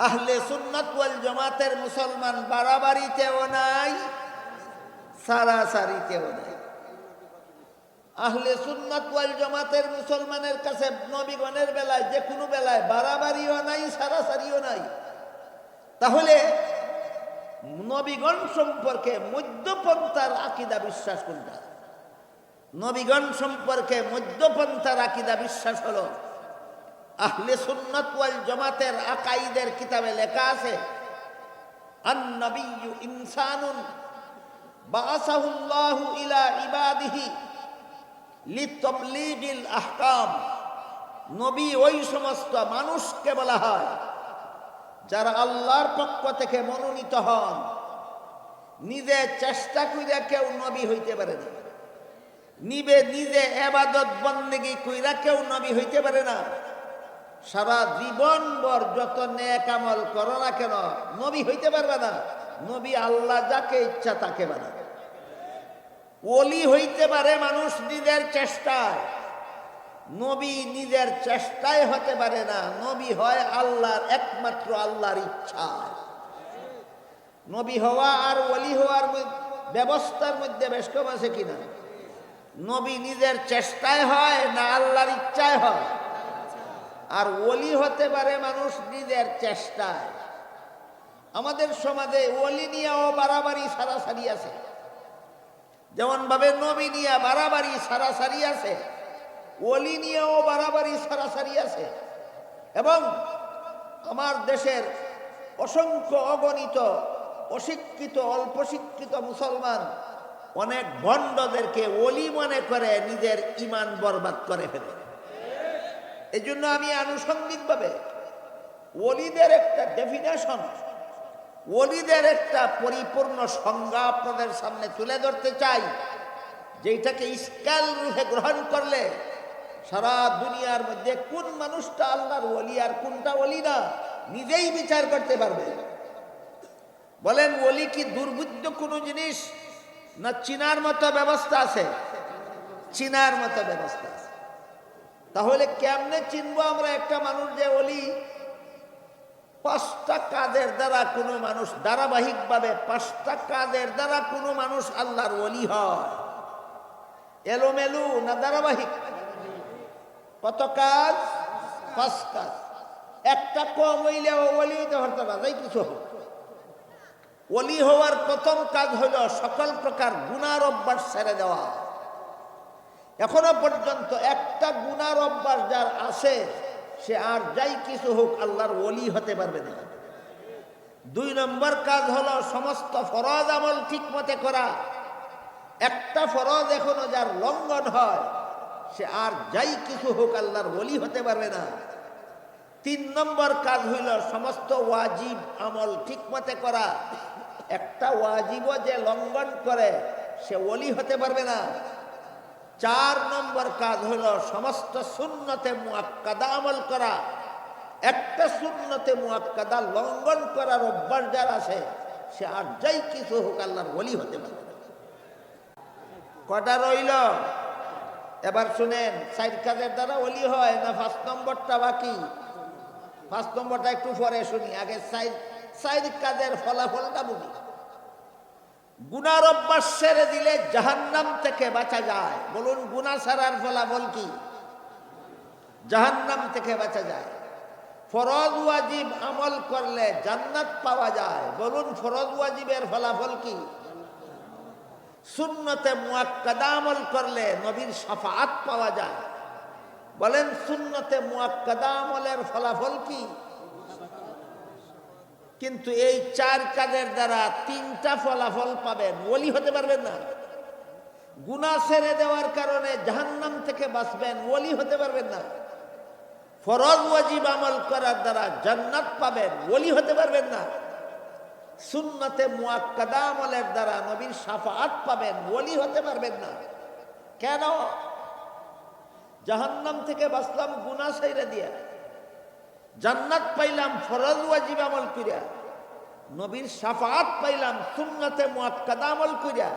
আহলে সুন্নাত ওয়াল জামাতের মুসলমান বাড়াবাড়িতেও নাই, সারাসারিতেও নাই। আহলে সুন্নাত ওয়াল জামাতের মুসলমানের কাছে নবীগণের বেলায় যে কোনো বেলায় বাড়াবাড়িও নাই, সারাসারিও নাই। তাহলে নবীগণ সম্পর্কে মধ্যপন্থার আকীদা বিশ্বাস কোনটা? নবীগণ সম্পর্কে মধ্যপন্থার আকীদা বিশ্বাস হলো আহলে সুন্নাত ওয়াল জামাতের আকাইদের কিতাবে লেখা আছে, আন-নবিয়্যু ইনসানুন বাআসাহুল্লাহু ইলা ইবাদিহি লিতাবলীগিল আহকাম। নবী ওই সমস্ত মানুষকে বলা হয় যারা আল্লাহর পক্ষ থেকে মনোনীত হন। নিজে চেষ্টা কইরা কেউ নবী হইতে পারে না, নিজে ইবাদত বন্দেগী কইরা কেউ নবী হইতে পারে না। সারা জীবন ভর যত নেক আমল করো না কেন নবী হইতে পারবে না। নবী আল্লাহ যাকে ইচ্ছা তাকে বানাবে। ওলি হইতে পারে মানুষ নিজের চেষ্টায়, নবী নিজের চেষ্টায় হতে পারে না। নবী হয় আল্লাহর, একমাত্র আল্লাহর ইচ্ছা। নবী হওয়া আর ওলি হওয়ার ব্যবস্থার মধ্যে বেশ কম আছে কিনা? নবী নিজের চেষ্টায় হয় না আল্লাহর ইচ্ছায় হয়? আর ওলি হতে পারে মানুষ নিজের চেষ্টায়। আমাদের সমাজে ওলি নিয়েও বাড়াবাড়ি সারাসারি আছে, যেমন ভাবে নবী নিয়ে বাড়াবাড়ি সারাসারি আছে, ওলি নিয়েও বাড়াবাড়ি সারাসারি আছে। এবং আমার দেশের অসংখ্য অগণিত অশিক্ষিত অল্প শিক্ষিত মুসলমান অনেক ভণ্ডদেরকে ওলি মনে করে নিজের ঈমান বরবাদ করে ফেলে। এই জন্য আমি আনুষঙ্গিকভাবে ওলিদের একটা ডেফিনেশন, ওলিদের একটা পরিপূর্ণ সংজ্ঞা আপনাদের সামনে তুলে ধরতে চাই, যেটাকে ইস্কাল রূপে গ্রহণ করলে সারা দুনিয়ার মধ্যে কোন মানুষটা আল্লাহর ওলি আর কোনটা ওলি না নিজেই বিচার করতে পারবে। বলেন, ওলি কি দুর্বুদ্ধ কোনো জিনিস না চিনার মতো ব্যবস্থা আছে? চিনার মতো ব্যবস্থা আছে। তাহলে কেমনে চিনবো আমরা একটা মানুষ যে ওলি? 5টা কাজের দ্বারা কোনো মানুষ ধারাবাহিকভাবে 5টা কাজের দ্বারা কোনো মানুষ আল্লাহর ওলি হয়। এলোমেলু না ধারাবাহিক? কত কাজ? 5 কাজ। একটা কম হইলে ওলি হইতে পারতো না, যাই কিছু হোক। ওলি হওয়ার প্রথম কাজ হলো সকল প্রকার গুনার অভ্যাস ছেড়ে দেওয়া। এখনো পর্যন্ত একটা গুনার অভ্যাস যার আছে সে আর যাই কিছু হোক আল্লাহর ওলি হতে পারবে না। 2 নম্বর কাজ হলো সমস্ত ফরজ আমল ঠিক মতে করা। একটা ফরজ এখনো যার লঙ্ঘন হয় সে আর যাই কিছু হোক আল্লাহর ওলি হতে পারবে না। 3 নম্বর কাজ হইল সমস্ত ওয়াজিব আমল ঠিক মতে করা। একটা ওয়াজিবও যে লঙ্ঘন করে সে ওলি হতে পারবে না। 4 নম্বর কাজ হলো সমস্ত সুন্নতে মুআক্কাদা আমল করা। একটা সুন্নতে মুআক্কাদা লঙ্ঘন করার অভ্যাস যার আছে সে আর যাই কিছু হোক আল্লাহর ওলি হতে পারবে না। কটা রইল? এবার শুনেন, 4 কাজের দ্বারা ওলি হয় না 5 নম্বরটা বাকি? 5 নম্বরটা একটু পরে শুনি, আগে 4 কাজের ফলাফলটা বলি। গুনার অভ্যাস ছেড়ে দিলে জাহান্নাম থেকে বাঁচা যায়। বলুন, গুনাহ ছাড়ার ফলাফল কি? জাহান্নাম থেকে বাঁচা যায়। ফরজ ওয়াজিব আমল করলে জান্নাত পাওয়া যায়। বলুন, ফরজ ওয়াজিবের ফলাফল কি? সুন্নতে মুআক্কাদা আমল করলে নবীর শাফাআত পাওয়া যায়। বলেন, সুন্নতে মুআক্কাদা আমলের ফলাফল কি? কিন্তু এই 4 কাজের দ্বারা 3টা ফলাফল পাবেন, ওলি হতে পারবেন না। গুনাহ ছেড়ে দেওয়ার কারণে জাহান্নাম থেকে বাঁচবেন, ওলি হতে পারবেন না। ফরজ ওয়াজিব আমল করার দ্বারা জান্নাত পাবেন, ওলি হতে পারবেন না। সুন্নতে মুআক্কাদা আমলের দ্বারা নবীর শাফাআত পাবেন, ওলি হতে পারবেন না। কেন? জাহান্নাম থেকে বাঁচলাম গুনাহ ছাইরা দিয়া, জান্নাত পাইলাম ফরজ ওয়াজিব আমল কইরা, নবীর শাফাআত পাইলাম সুন্নতে মুআক্কাদা আমল কইরা।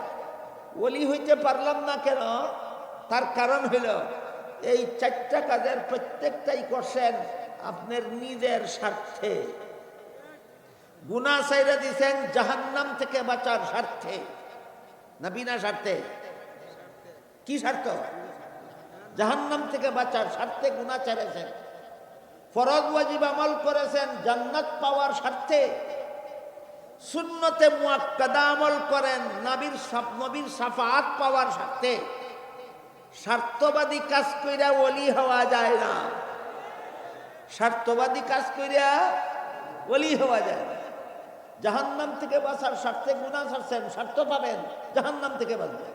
ওলি হইতে পারলাম না কেন? তার কারণ হইল এই চারটা কাজের প্রত্যেকটাই করছেন আপনার নিজের স্বার্থে। গুনাহ ছাইরা দিছেন জাহান্নাম থেকে বাঁচার স্বার্থে, না বিনা স্বার্থে? কি স্বার্থ? জাহান্নাম থেকে বাঁচার স্বার্থে গুনাহ ছেড়েছেন। ফরজ ওয়াজিব আমল করেছেন জান্নাত পাওয়ার স্বার্থে। সুন্নতে মুআক্কাদা আমল করেন নবীর শাফাআত পাওয়ার স্বার্থে। স্বার্থবাদী কাজ কইরা ওলি হওয়া যায় না। স্বার্থবাদী কাজ কইরা ওলি হওয়া যায় না। জাহান্নাম থেকে বাঁচার স্বার্থে গুনাহ ছাড়ছেন, স্বার্থ পাবেন, জাহান্নাম থেকে বাঁচবেন।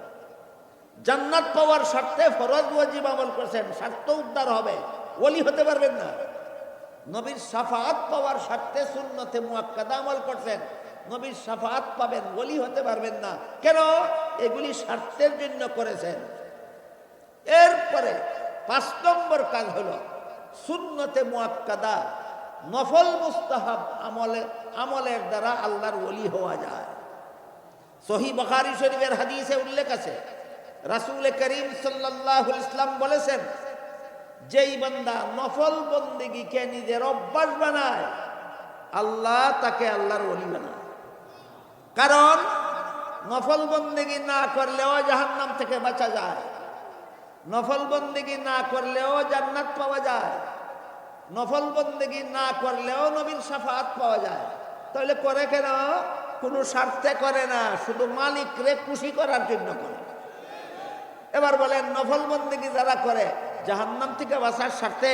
জান্নাত পাওয়ার স্বার্থে ফরজ ওয়াজিব আমল করছেন, স্বার্থ উদ্ধার হবে, ওলি হতে পারবেন না। নবীর শাফাআত পাওয়ার স্বার্থে সুন্নতে মুআক্কাদা আমল করছেন, নবীর শাফাআত পাবেন, ওলি হতে পারবেন না। কেন? এগুলি স্বার্থের জন্য করেছেন। এরপরে 5 নম্বর কাজ হলো সুন্নতে মুআক্কাদা, নফল মুস্তাহাব আমলের দ্বারা আল্লাহর ওলি হওয়া যায়। সহিহ বুখারী শরীফের হাদিসে উল্লেখ আছে, রাসূল করিম সাল্লাল্লাহু আলাইহি ওয়াসাল্লাম বলেছেন, যেই বান্দা নফল বন্দেগীকে নিজের অভ্যাস বানায় আল্লাহ তাকে আল্লাহর ওলি বানায়। কারণ নফল বন্দেগী না করলেও জাহান্নাম থেকে বাঁচা যায়, নফল বন্দেগী না করলেও জান্নাত পাওয়া যায়, নফল বন্দেগী না করলেও নবীর শাফাআত পাওয়া যায়। তাহলে করে কেন? কোনো স্বার্থে করে না, শুধু মালিকরে খুশি করার জন্য করে। এবার বলেন, নফল বন্দেগী যারা করে জাহান্নাম থেকে বাঁচার স্বার্থে,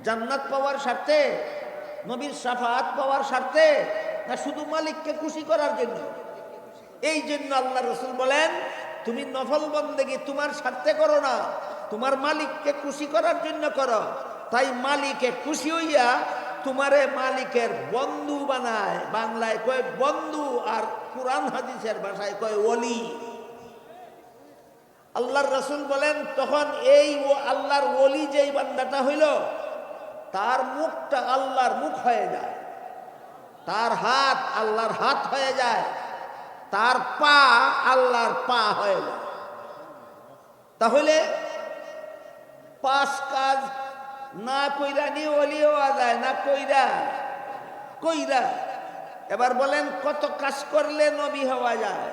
জান্নাত পাওয়ার স্বার্থে, নবীর শাফাআত পাওয়ার স্বার্থে, না শুধু মালিককে খুশি করার জন্য? এই জন্য আল্লাহ রাসূল বলেন, তুমি নফল বন্দেগী তোমার স্বার্থে করো না, তোমার মালিককে খুশি করার জন্য করো। তাই মালিকে খুশি হইয়া তোমারে মালিকের বন্ধু বানায়। বাংলায় কয় বন্ধু, আর কুরআন হাদিসের ভাষায় কয় ওলি। আল্লাহর রাসূল বলেন, তখন এই আল্লাহর ওলি যেই বান্দাটা হইল, তার মুখটা আল্লাহর মুখ হয়ে যায়, তার হাত আল্লাহর হাত হয়ে যায়, তার পা আল্লাহর পা হয়ে যায়। তাহলে 5 কাজ না কইরা নি ওলি হওয়া যায় না, কইরা। এবার বলেন, কত কাজ করলে নবী হওয়া যায়?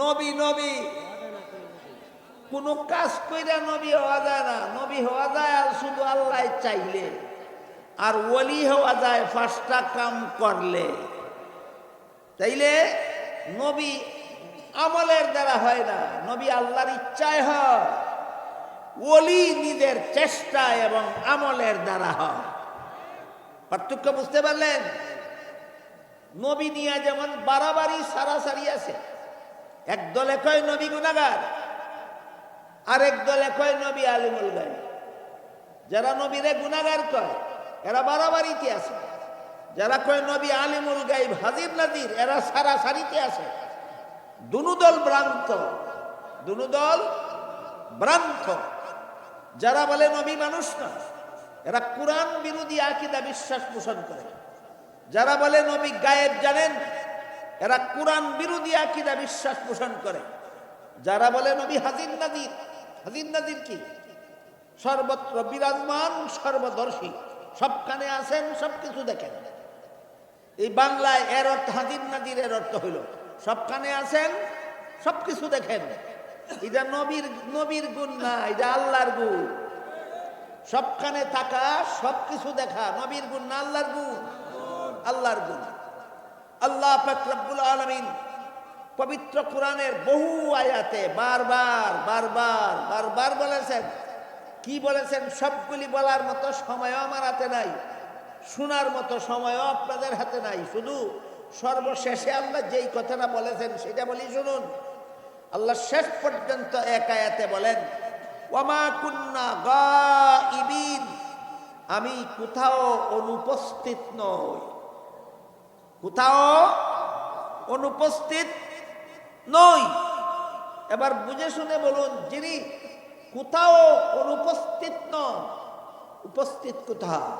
নবী কোন কাজ কইরা নবী হওয়া যায় না। নবী হওয়া যায় আর শুধু আল্লাহ চাইলে, আর ওলি হওয়া যায় 5টা কাম করলে। তাইলে নবী আমলের দ্বারা হয় না, নবী আল্লাহর ইচ্ছায় হয়। ওলি নিজের চেষ্টা এবং আমলের দ্বারা হয়। পার্থক্য বুঝতে পারলেন? নবী নিয়ে যেমন বাড়াবাড়ি সারাসারি আছে। এক দলে কয় নবী গুনাহগার, আরেক দলে কয় নবী আলিমুল গায়ব। যারা নবীরে গুনাহগার কয় এরা বাড়াবাড়িতে আছে, যারা কয় নবী আলিমুল গায়ব হাজির নাজির এরা সারাসারিতে আছে। দুনো দল ভ্রান্ত। যারা বলে নবী মানুষ না, এরা কুরআন বিরোধী আকীদা বিশ্বাস পোষণ করে। যারা বলে নবী গায়েব জানেন, এরা কুরআন বিরোধী আকীদা বিশ্বাস পোষণ করে। যারা বলে নবী হাজির নাজির কি? সর্বত্র বিরাজমান, সর্বদর্শী, সবখানে আছেন, সবকিছু দেখেন। এই বাংলায় এর অর্থ হাজির নাজিরের অর্থ হইল সবখানে আছেন, সবকিছু দেখেন। এটা নবীর গুণ না, এটা আল্লাহর গুণ। সবখানে থাকা, সবকিছু দেখা নবীর গুণ না, আল্লাহর গুণ। আল্লাহর গুণ। আল্লাহ পাক রব্বুল আলামিন পবিত্র কোরআনের বহু আয়াতে বারবার বলেছেন। কি বলেছেন? সবগুলি বলার মতো সময়ও আমার হাতে নাই, শোনার মতো সময়ও আপনাদের হাতে নাই। শুধু সর্বশেষে আল্লাহ যেই কথাটা বলেছেন সেটা বলি শুনুন। আল্লাহ শেষ পর্যন্ত এক আয়াতে বলেন, ওয়ামা কুন্না গাইবিন, আমি কোথাও অনুপস্থিত নই। কোথাও অনুপস্থিত নই। এবার বুঝে শুনে বলুন, যিনি কোথাও অনুপস্থিত নন, উপস্থিত কোথায়?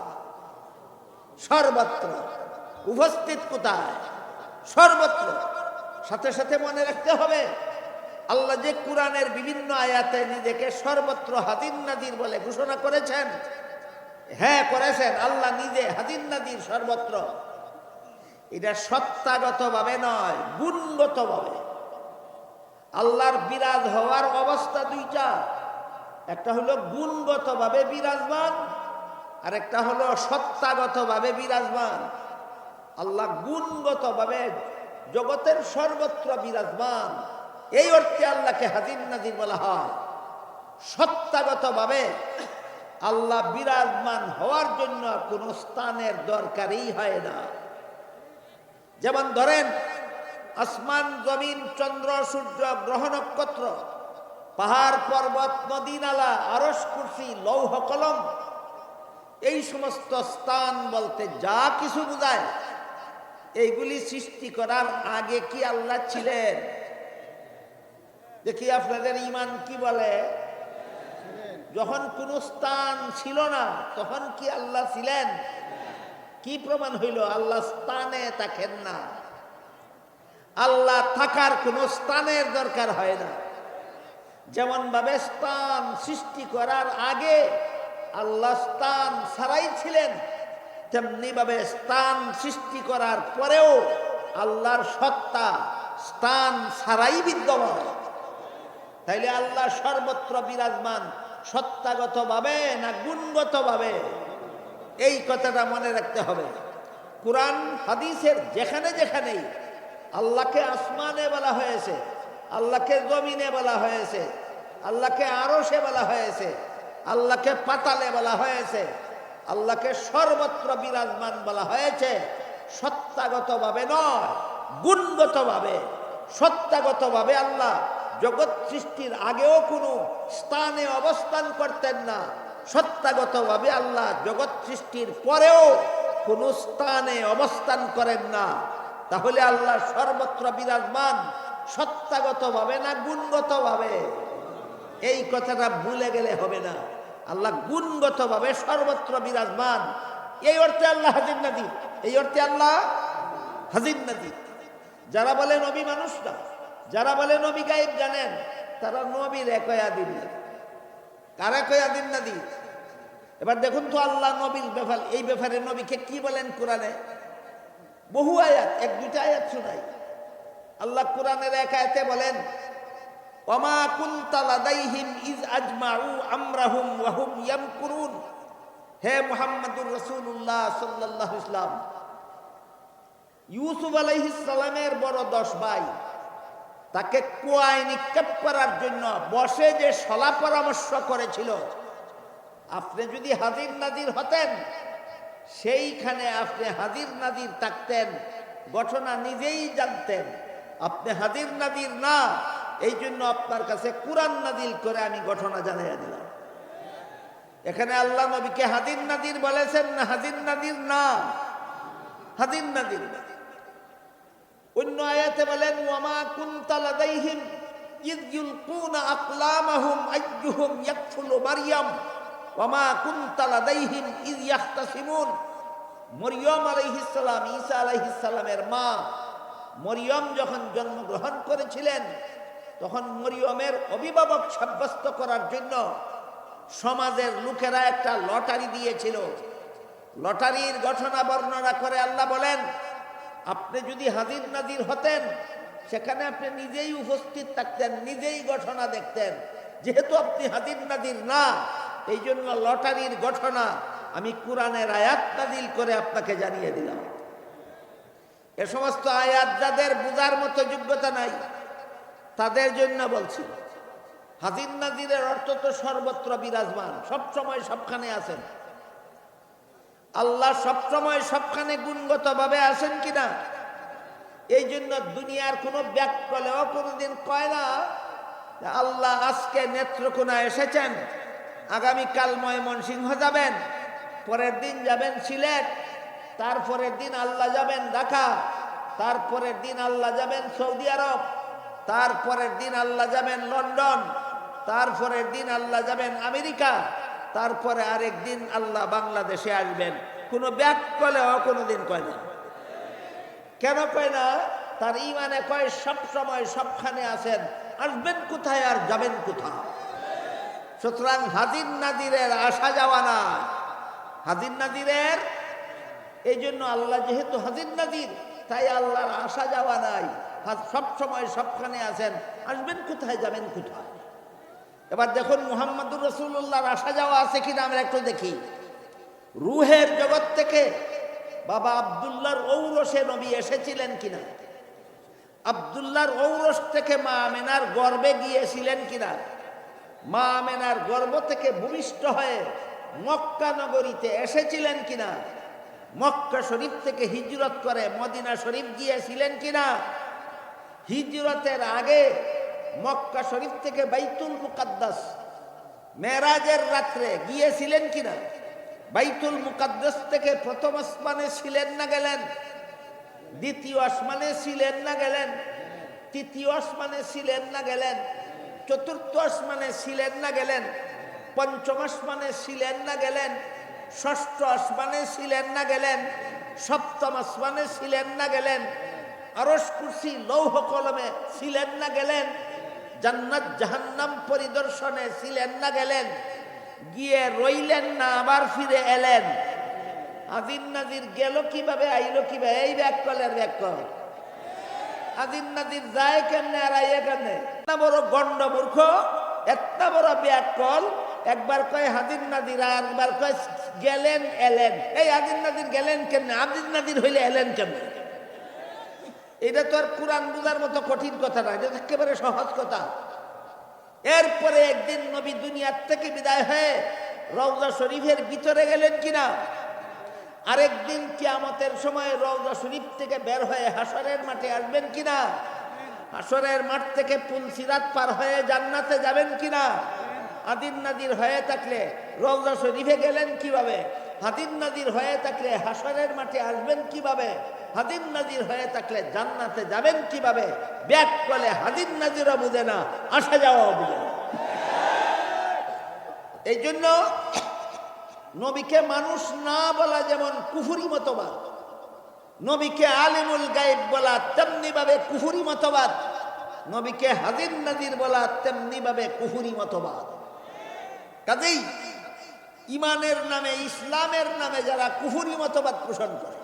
সর্বত্র। উপস্থিত কোথায়? সর্বত্র। সাথে সাথে মনে রাখতে হবে, আল্লাহ যে কোরআনের বিভিন্ন আয়াতে নিজেকে সর্বত্র হাজির নাজির বলে ঘোষণা করেছেন, হ্যাঁ করেছেন, আল্লাহ নিজে হাজির নাজির সর্বত্র। এটা সত্তাগত ভাবে নয়, গুণগত ভাবে। আল্লাহর বিরাজ হওয়ার অবস্থা দুইটা, একটা হলো গুণগত ভাবে বিরাজমান, আর একটা হলো সত্তাগত ভাবে বিরাজমান। আল্লাহ গুণগত ভাবে জগতের সর্বত্র বিরাজমান, এই অর্থে আল্লাহকে হাজির নাজির বলা হয়। সত্তাগত ভাবে আল্লাহ বিরাজমান হওয়ার জন্য কোনো স্থানের দরকারই হয় না। যেমন ধরেন, আসমান জমিন চন্দ্র সূর্য গ্রহ নক্ষত্র, পাহাড় পর্বত নদী নালা আরশ কুরসি লৌহ কলম, এই সমস্ত স্থান বলতে যা কিছু বোঝায়, এইগুলি সৃষ্টি করার আগে কি আল্লাহ ছিলেন? দেখি আপনাদের ঈমান কি বলে। যখন কোন স্থান ছিল না তখন কি আল্লাহ ছিলেন? কি প্রমাণ হইল? আল্লাহ স্থানে থাকেন না। আল্লাহ থাকার কোন স্থানের দরকার হয় না। যেমন ভাবে স্থান সৃষ্টি করার আগে আল্লাহ স্থান ছাড়াই ছিলেন, তেমনি ভাবে স্থান সৃষ্টি করার পরেও আল্লাহর সত্তা স্থান ছাড়াই বিদ্যমান। তাইলে আল্লাহ সর্বত্র বিরাজমান সত্তাগত ভাবে না গুণগত ভাবে? এই কথাটা মনে রাখতে হবে। কুরআন হাদিসের যেখানে যেখানেই আল্লাহকে আসমানে বলা হয়েছে, আল্লাহকে জমিনে বলা হয়েছে, আল্লাহকে আরশে বলা হয়েছে, আল্লাহকে পাতালে বলা হয়েছে, আল্লাহকে সর্বত্র বিরাজমান বলা হয়েছে, সত্তাগত ভাবে নয়, গুণগত ভাবে। সত্তাগত ভাবে আল্লাহ জগৎ সৃষ্টির আগেও কোনো স্থানে অবস্থান করতেন না। সত্তাগত ভাবে আল্লাহ জগৎ সৃষ্টির পরেও কোনো স্থানে অবস্থান করেন না। তাহলে আল্লাহ সর্বত্র বিরাজমান সত্তাগত ভাবে না গুণগত ভাবে? এই কথাটা ভুলে গেলে হবে না। আল্লাহ গুণগত ভাবে সর্বত্র বিরাজমান, এই অর্থে আল্লাহ হাজির নাজির, এই অর্থে আল্লাহ হাজির নাজির। যারা বলে নবী মানুষ না, যারা বলে নবী গায়েব জানেন, তারা নবীর একয়া দিন না, কারা কয়া দিন না দিন। এবার দেখুন তো আল্লাহ নবীর ব্যাপার, এই ব্যাপারে নবীকে কি বলেন কোরআনে? বহু আয়াত, এক দুইটা আয়াত শুনাই। আল্লাহ কোরআনের এক আয়াতে বলেন, ওমা কুনতা লাদাইহিম ইজ আজমাউ আমরাহুম ওয়া হুম ইয়ামকুরুন। হে মুহাম্মদুর রাসূলুল্লাহ সাল্লাল্লাহু আলাইহি ওয়াসাল্লাম, ইউসুফ আলাইহিস সালামের বড় 10 ভাই, তাকে কুয়ায় নিক্ষেপ করার জন্য বসে যে সলা পরামর্শ করেছিল, আপনি যদি হাজির নাজির হতেন, সেইখানে আপনি হাজির নাজির থাকতেন, ঘটনা নিজেই জানতেন। আপনি হাজির নাজির না, এই জন্য আপনার কাছে কুরআন নাজিল করে আমি ঘটনা জানিয়ে দিলাম। এখানে আল্লাহ নবীকে হাজির নাজির বলেছেন না হাজির নাজির না? হাজির নাজির। অন্য আয়াতে বলেন, ওয়ামা কুনতা লাদাইহিম ইয ইউলকুনা আকলামাহুম আইয়ুহুম ইয়াকফুলু মারইয়াম ওয়ামা কুনতা লাদাইহিম ইয ইয়াখতাসিমুন। মরিয়ম আলাইহিস সালাম, ঈসা আলাইহিস সালামের মা মরিয়ম যখন জন্মগ্রহণ করেছিলেন, তখন মরিয়মের অভিভাবক সাব্যস্ত করার জন্য সমাজের লোকেরা একটা লটারি দিয়েছিল। লটারির ঘটনা বর্ণনা করে আল্লাহ বলেন, আপনি যদি হাজির নাজির হতেন, সেখানে আপনি নিজেই উপস্থিত থাকতেন, নিজেই ঘটনা দেখতেন। যেহেতু আপনি হাজির নাজির না, এই জন্য লটারির ঘটনা আমি কোরআনের আয়াত নাজিল করে আপনাকে জানিয়ে দিলাম। এ সমস্ত আয়াত যাদের বুঝার মতো যোগ্যতা নাই, তাদের জন্য বলছি। হাজির নাজিরের অর্থ তো সর্বত্র বিরাজমান, সবসময় সবখানে আছেন। আল্লাহ সবসময় সবখানে গুণগত ভাবে আসেন কিনা? এই জন্য দুনিয়ার কোনো ব্যাককলেও কোনোদিন কয় না আল্লাহ আজকে নেত্রকোনা এসেছেন, আগামীকাল ময়মনসিংহ যাবেন, পরের দিন যাবেন সিলেট, তারপরের দিন আল্লাহ যাবেন ঢাকা, তারপরের দিন আল্লাহ যাবেন সৌদি আরব, তারপরের দিন আল্লাহ যাবেন লন্ডন, তারপরের দিন আল্লাহ যাবেন আমেরিকা, তারপরে আরেক দিন আল্লাহ বাংলাদেশে আসবেন। কোনো ব্যাক কলেও কোনোদিন কয় না। কেন কয় না? তার ইমানে কয় সব সময় সবখানে আছেন, আসবেন কোথায় আর যাবেন কোথায়। সুতরাং হাজির নাজিরের আসা যাওয়া না, হাজির নাজিরের, এই জন্য আল্লাহ যেহেতু হাজির নাজির, তাই আল্লাহর আসা যাওয়া নাই, সব সময় সবখানে আছেন, আসবেন কোথায় যাবেন কোথায়। এবার দেখুন মুহাম্মদুর রাসূলুল্লাহর আসা যাওয়া আছে কিনা আমরা একটু দেখি। রুহের জগৎ থেকে বাবা আব্দুল্লাহর ঔরসে নবী এসেছিলেন কিনা, আব্দুল্লাহর ঔরস থেকে মা আমেনার গর্ভে গিয়েছিলেন কিনা, মা আমেনার গর্ভ থেকে ভূমিষ্ঠ হয়ে মক্কা নগরীতে এসেছিলেন কিনা, মক্কা শরীফ থেকে হিজরত করে মদিনা শরীফ গিয়েছিলেন কিনা, হিজরতের আগে মক্কা শরীফ থেকে বাইতুল মুকাদ্দাস মেরাজের রাত্রে গিয়েছিলেন কিনা, বাইতুল মুকাদ্দাস থেকে প্রথম আসমানে ছিলেন না গেলেন, দ্বিতীয় আসমানে ছিলেন না গেলেন, তৃতীয় আসমানে ছিলেন না গেলেন, চতুর্থ আসমানে ছিলেন না গেলেন, পঞ্চম আসমানে ছিলেন না গেলেন, ষষ্ঠ আসমানে ছিলেন না গেলেন, সপ্তম আসমানে ছিলেন না গেলেন, আরশ কুরসি লৌহ কলমে ছিলেন না গেলেন, জান্নাত জাহান্নাম পরিদর্শনে ছিলেন না গেলেন, গিয়ে রইলেন না, আবার ফিরে এলেন। হাজির নাজির গেল কিভাবে, আইলো কিভাবে? এই ব্যাককলের ব্যাককল। হাজির নাজির যায় কেমনে আর আইয়া কেমনে? এত বড় গন্ড মূর্খ, এত বড় ব্যাককল, একবার কয় হাজির নাজির আর একবার কয় গেলেন এলেন। এই হাজির নাজির গেলেন কেমনে, হাজির নাজির হইলে এলেন কেমনে? এটা তো আর কোরআন বুঝার মতো কঠিন কথা না, এটা একেবারে সহজ কথা। এরপরে একদিন নবী দুনিয়ার থেকে বিদায় হয়ে রওজা শরীফের ভিতরে গেলেন কিনা, আরেকদিন কিয়ামতের সময় রওজা শরীফ থেকে বের হয়ে হাসরের মাঠে আসবেন কিনা, হাসরের মাঠ থেকে পুলসিরাত পার হয়ে জান্নাতে যাবেন কিনা। হাজির নাজির হয়ে থাকলে রওজা শরীফে গেলেন কিভাবে, হাজির নাজির হয়ে থাকলে হাসরের মাঠে আসবেন কিভাবে, হাজির নাজির হয়ে থাকলে জান্নাতে যাবেন কিভাবে। ব্যাক করলে হাজির নাজিরও বুঝে না, আসা যাওয়াও বুঝে না। এই জন্য নবীকে মানুষ না বলা যেমন কুফরি মতবাদ, নবীকে আলিমুল গায়েব বলা তেমনি ভাবে কুফরি মতবাদ, নবীকে হাজির নাজির বলা তেমনি ভাবে কুফরি মতবাদ। কাজেই ইমানের নামে, ইসলামের নামে যারা কুফরি মতবাদ পোষণ করে,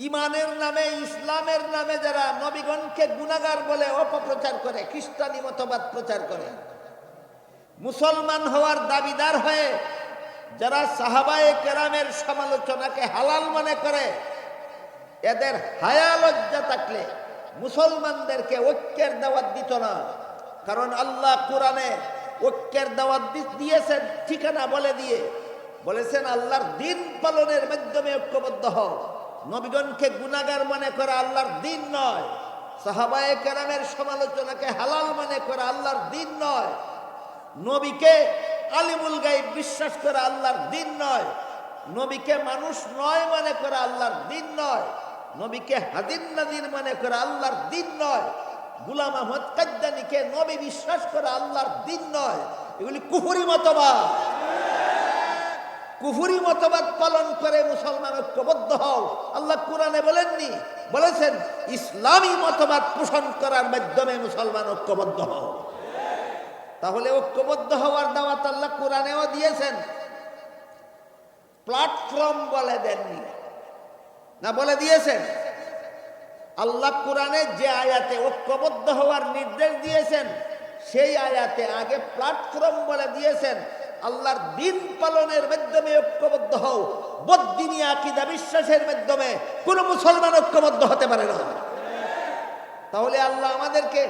ইমানের নামে, ইসলামের নামে যারা নবীগণকে গুনাহগার বলে অপপ্রচার করে, খ্রিস্টানি মতবাদ প্রচার করে, মুসলমান হওয়ার দাবিদার হয়ে যারা সাহাবায়ে কেরামের সমালোচনাকে হালাল মনে করে, এদের হায়া লজ্জা থাকলে মুসলমানদেরকে ঐক্যের দাওয়াত দিত না। কারণ আল্লাহ কোরআনে ঐক্যের দাওয়াত দিয়েছেন ঠিকানা বলে দিয়ে, বলেছেন আল্লাহর দিন পালনের মাধ্যমে ঐক্যবদ্ধ হও। নবীগণকে গুনাহগার মনে করা আল্লাহর দিন নয়, সাহাবায়ে কেরামের সমালোচনাকে হালাল মনে করা আল্লাহর দিন নয়, নবীকে আলিমুল গায়েব বিশ্বাস করা আল্লাহর দিন নয়, নবীকে মানুষ নয় মনে করা আল্লাহর দিন নয়, নবীকে হাজির নাজির মনে করা আল্লাহর দিন নয়, গোলাম আহমদ কাদ্দানীকে নবী বিশ্বাস করা আল্লাহর দিন নয়। এগুলি কুফরি মতবাদ। কুফরি মতবাদ পালন করে মুসলমান ঐক্যবদ্ধ হও। আল্লাহ কোরআনে বলেননি, বলেছেন ইসলামী মতবাদ পোষণ করার মাধ্যমে মুসলমান ঐক্যবদ্ধ হও। তাহলে ঐক্যবদ্ধ হওয়ার দাওয়াত আল্লাহ কোরআনেও দিয়েছেন, প্ল্যাটফর্ম বলে দেননি না, বলে দিয়েছেন। আল্লাহ কোরআনে যে আয়াতে ঐক্যবদ্ধ হওয়ার নির্দেশ দিয়েছেন, সেই আয়াতে আগে প্ল্যাটফর্ম বলে দিয়েছেন। আল্লাহর দিন পালনের মাধ্যমে ঐক্যবদ্ধ হও, বদ্দিনী আকীদা বিশ্বাসের মাধ্যমে কোন মুসলমান ঐক্যবদ্ধ হতে পারে না। তাহলে আল্লাহ আমাদেরকে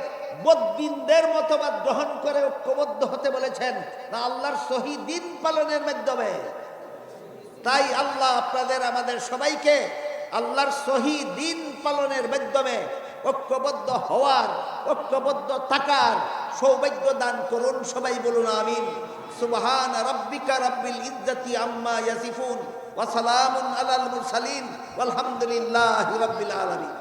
বদ্দিনদের মতবাদ গ্রহণ করে ঐক্যবদ্ধ হতে বলেছেন না আল্লাহর সহি দিন পালনের মাধ্যমে? তাই আল্লাহ আপনাদের আমাদের সবাইকে আল্লাহর সহি দিন পালনের মাধ্যমে ঐক্যবদ্ধ হওয়ার, ঐক্যবদ্ধ থাকার সৌভাগ্য দান করুন। সবাই বলুন আমিন। সুবহান রাব্বিকা রাব্বিল ইজ্জাতি আম্মা ইয়াসিফুন ওয়া সালামুন আলাল মুরসালিন ওয়ালহামদুলিল্লাহি রাব্বিল আলামিন।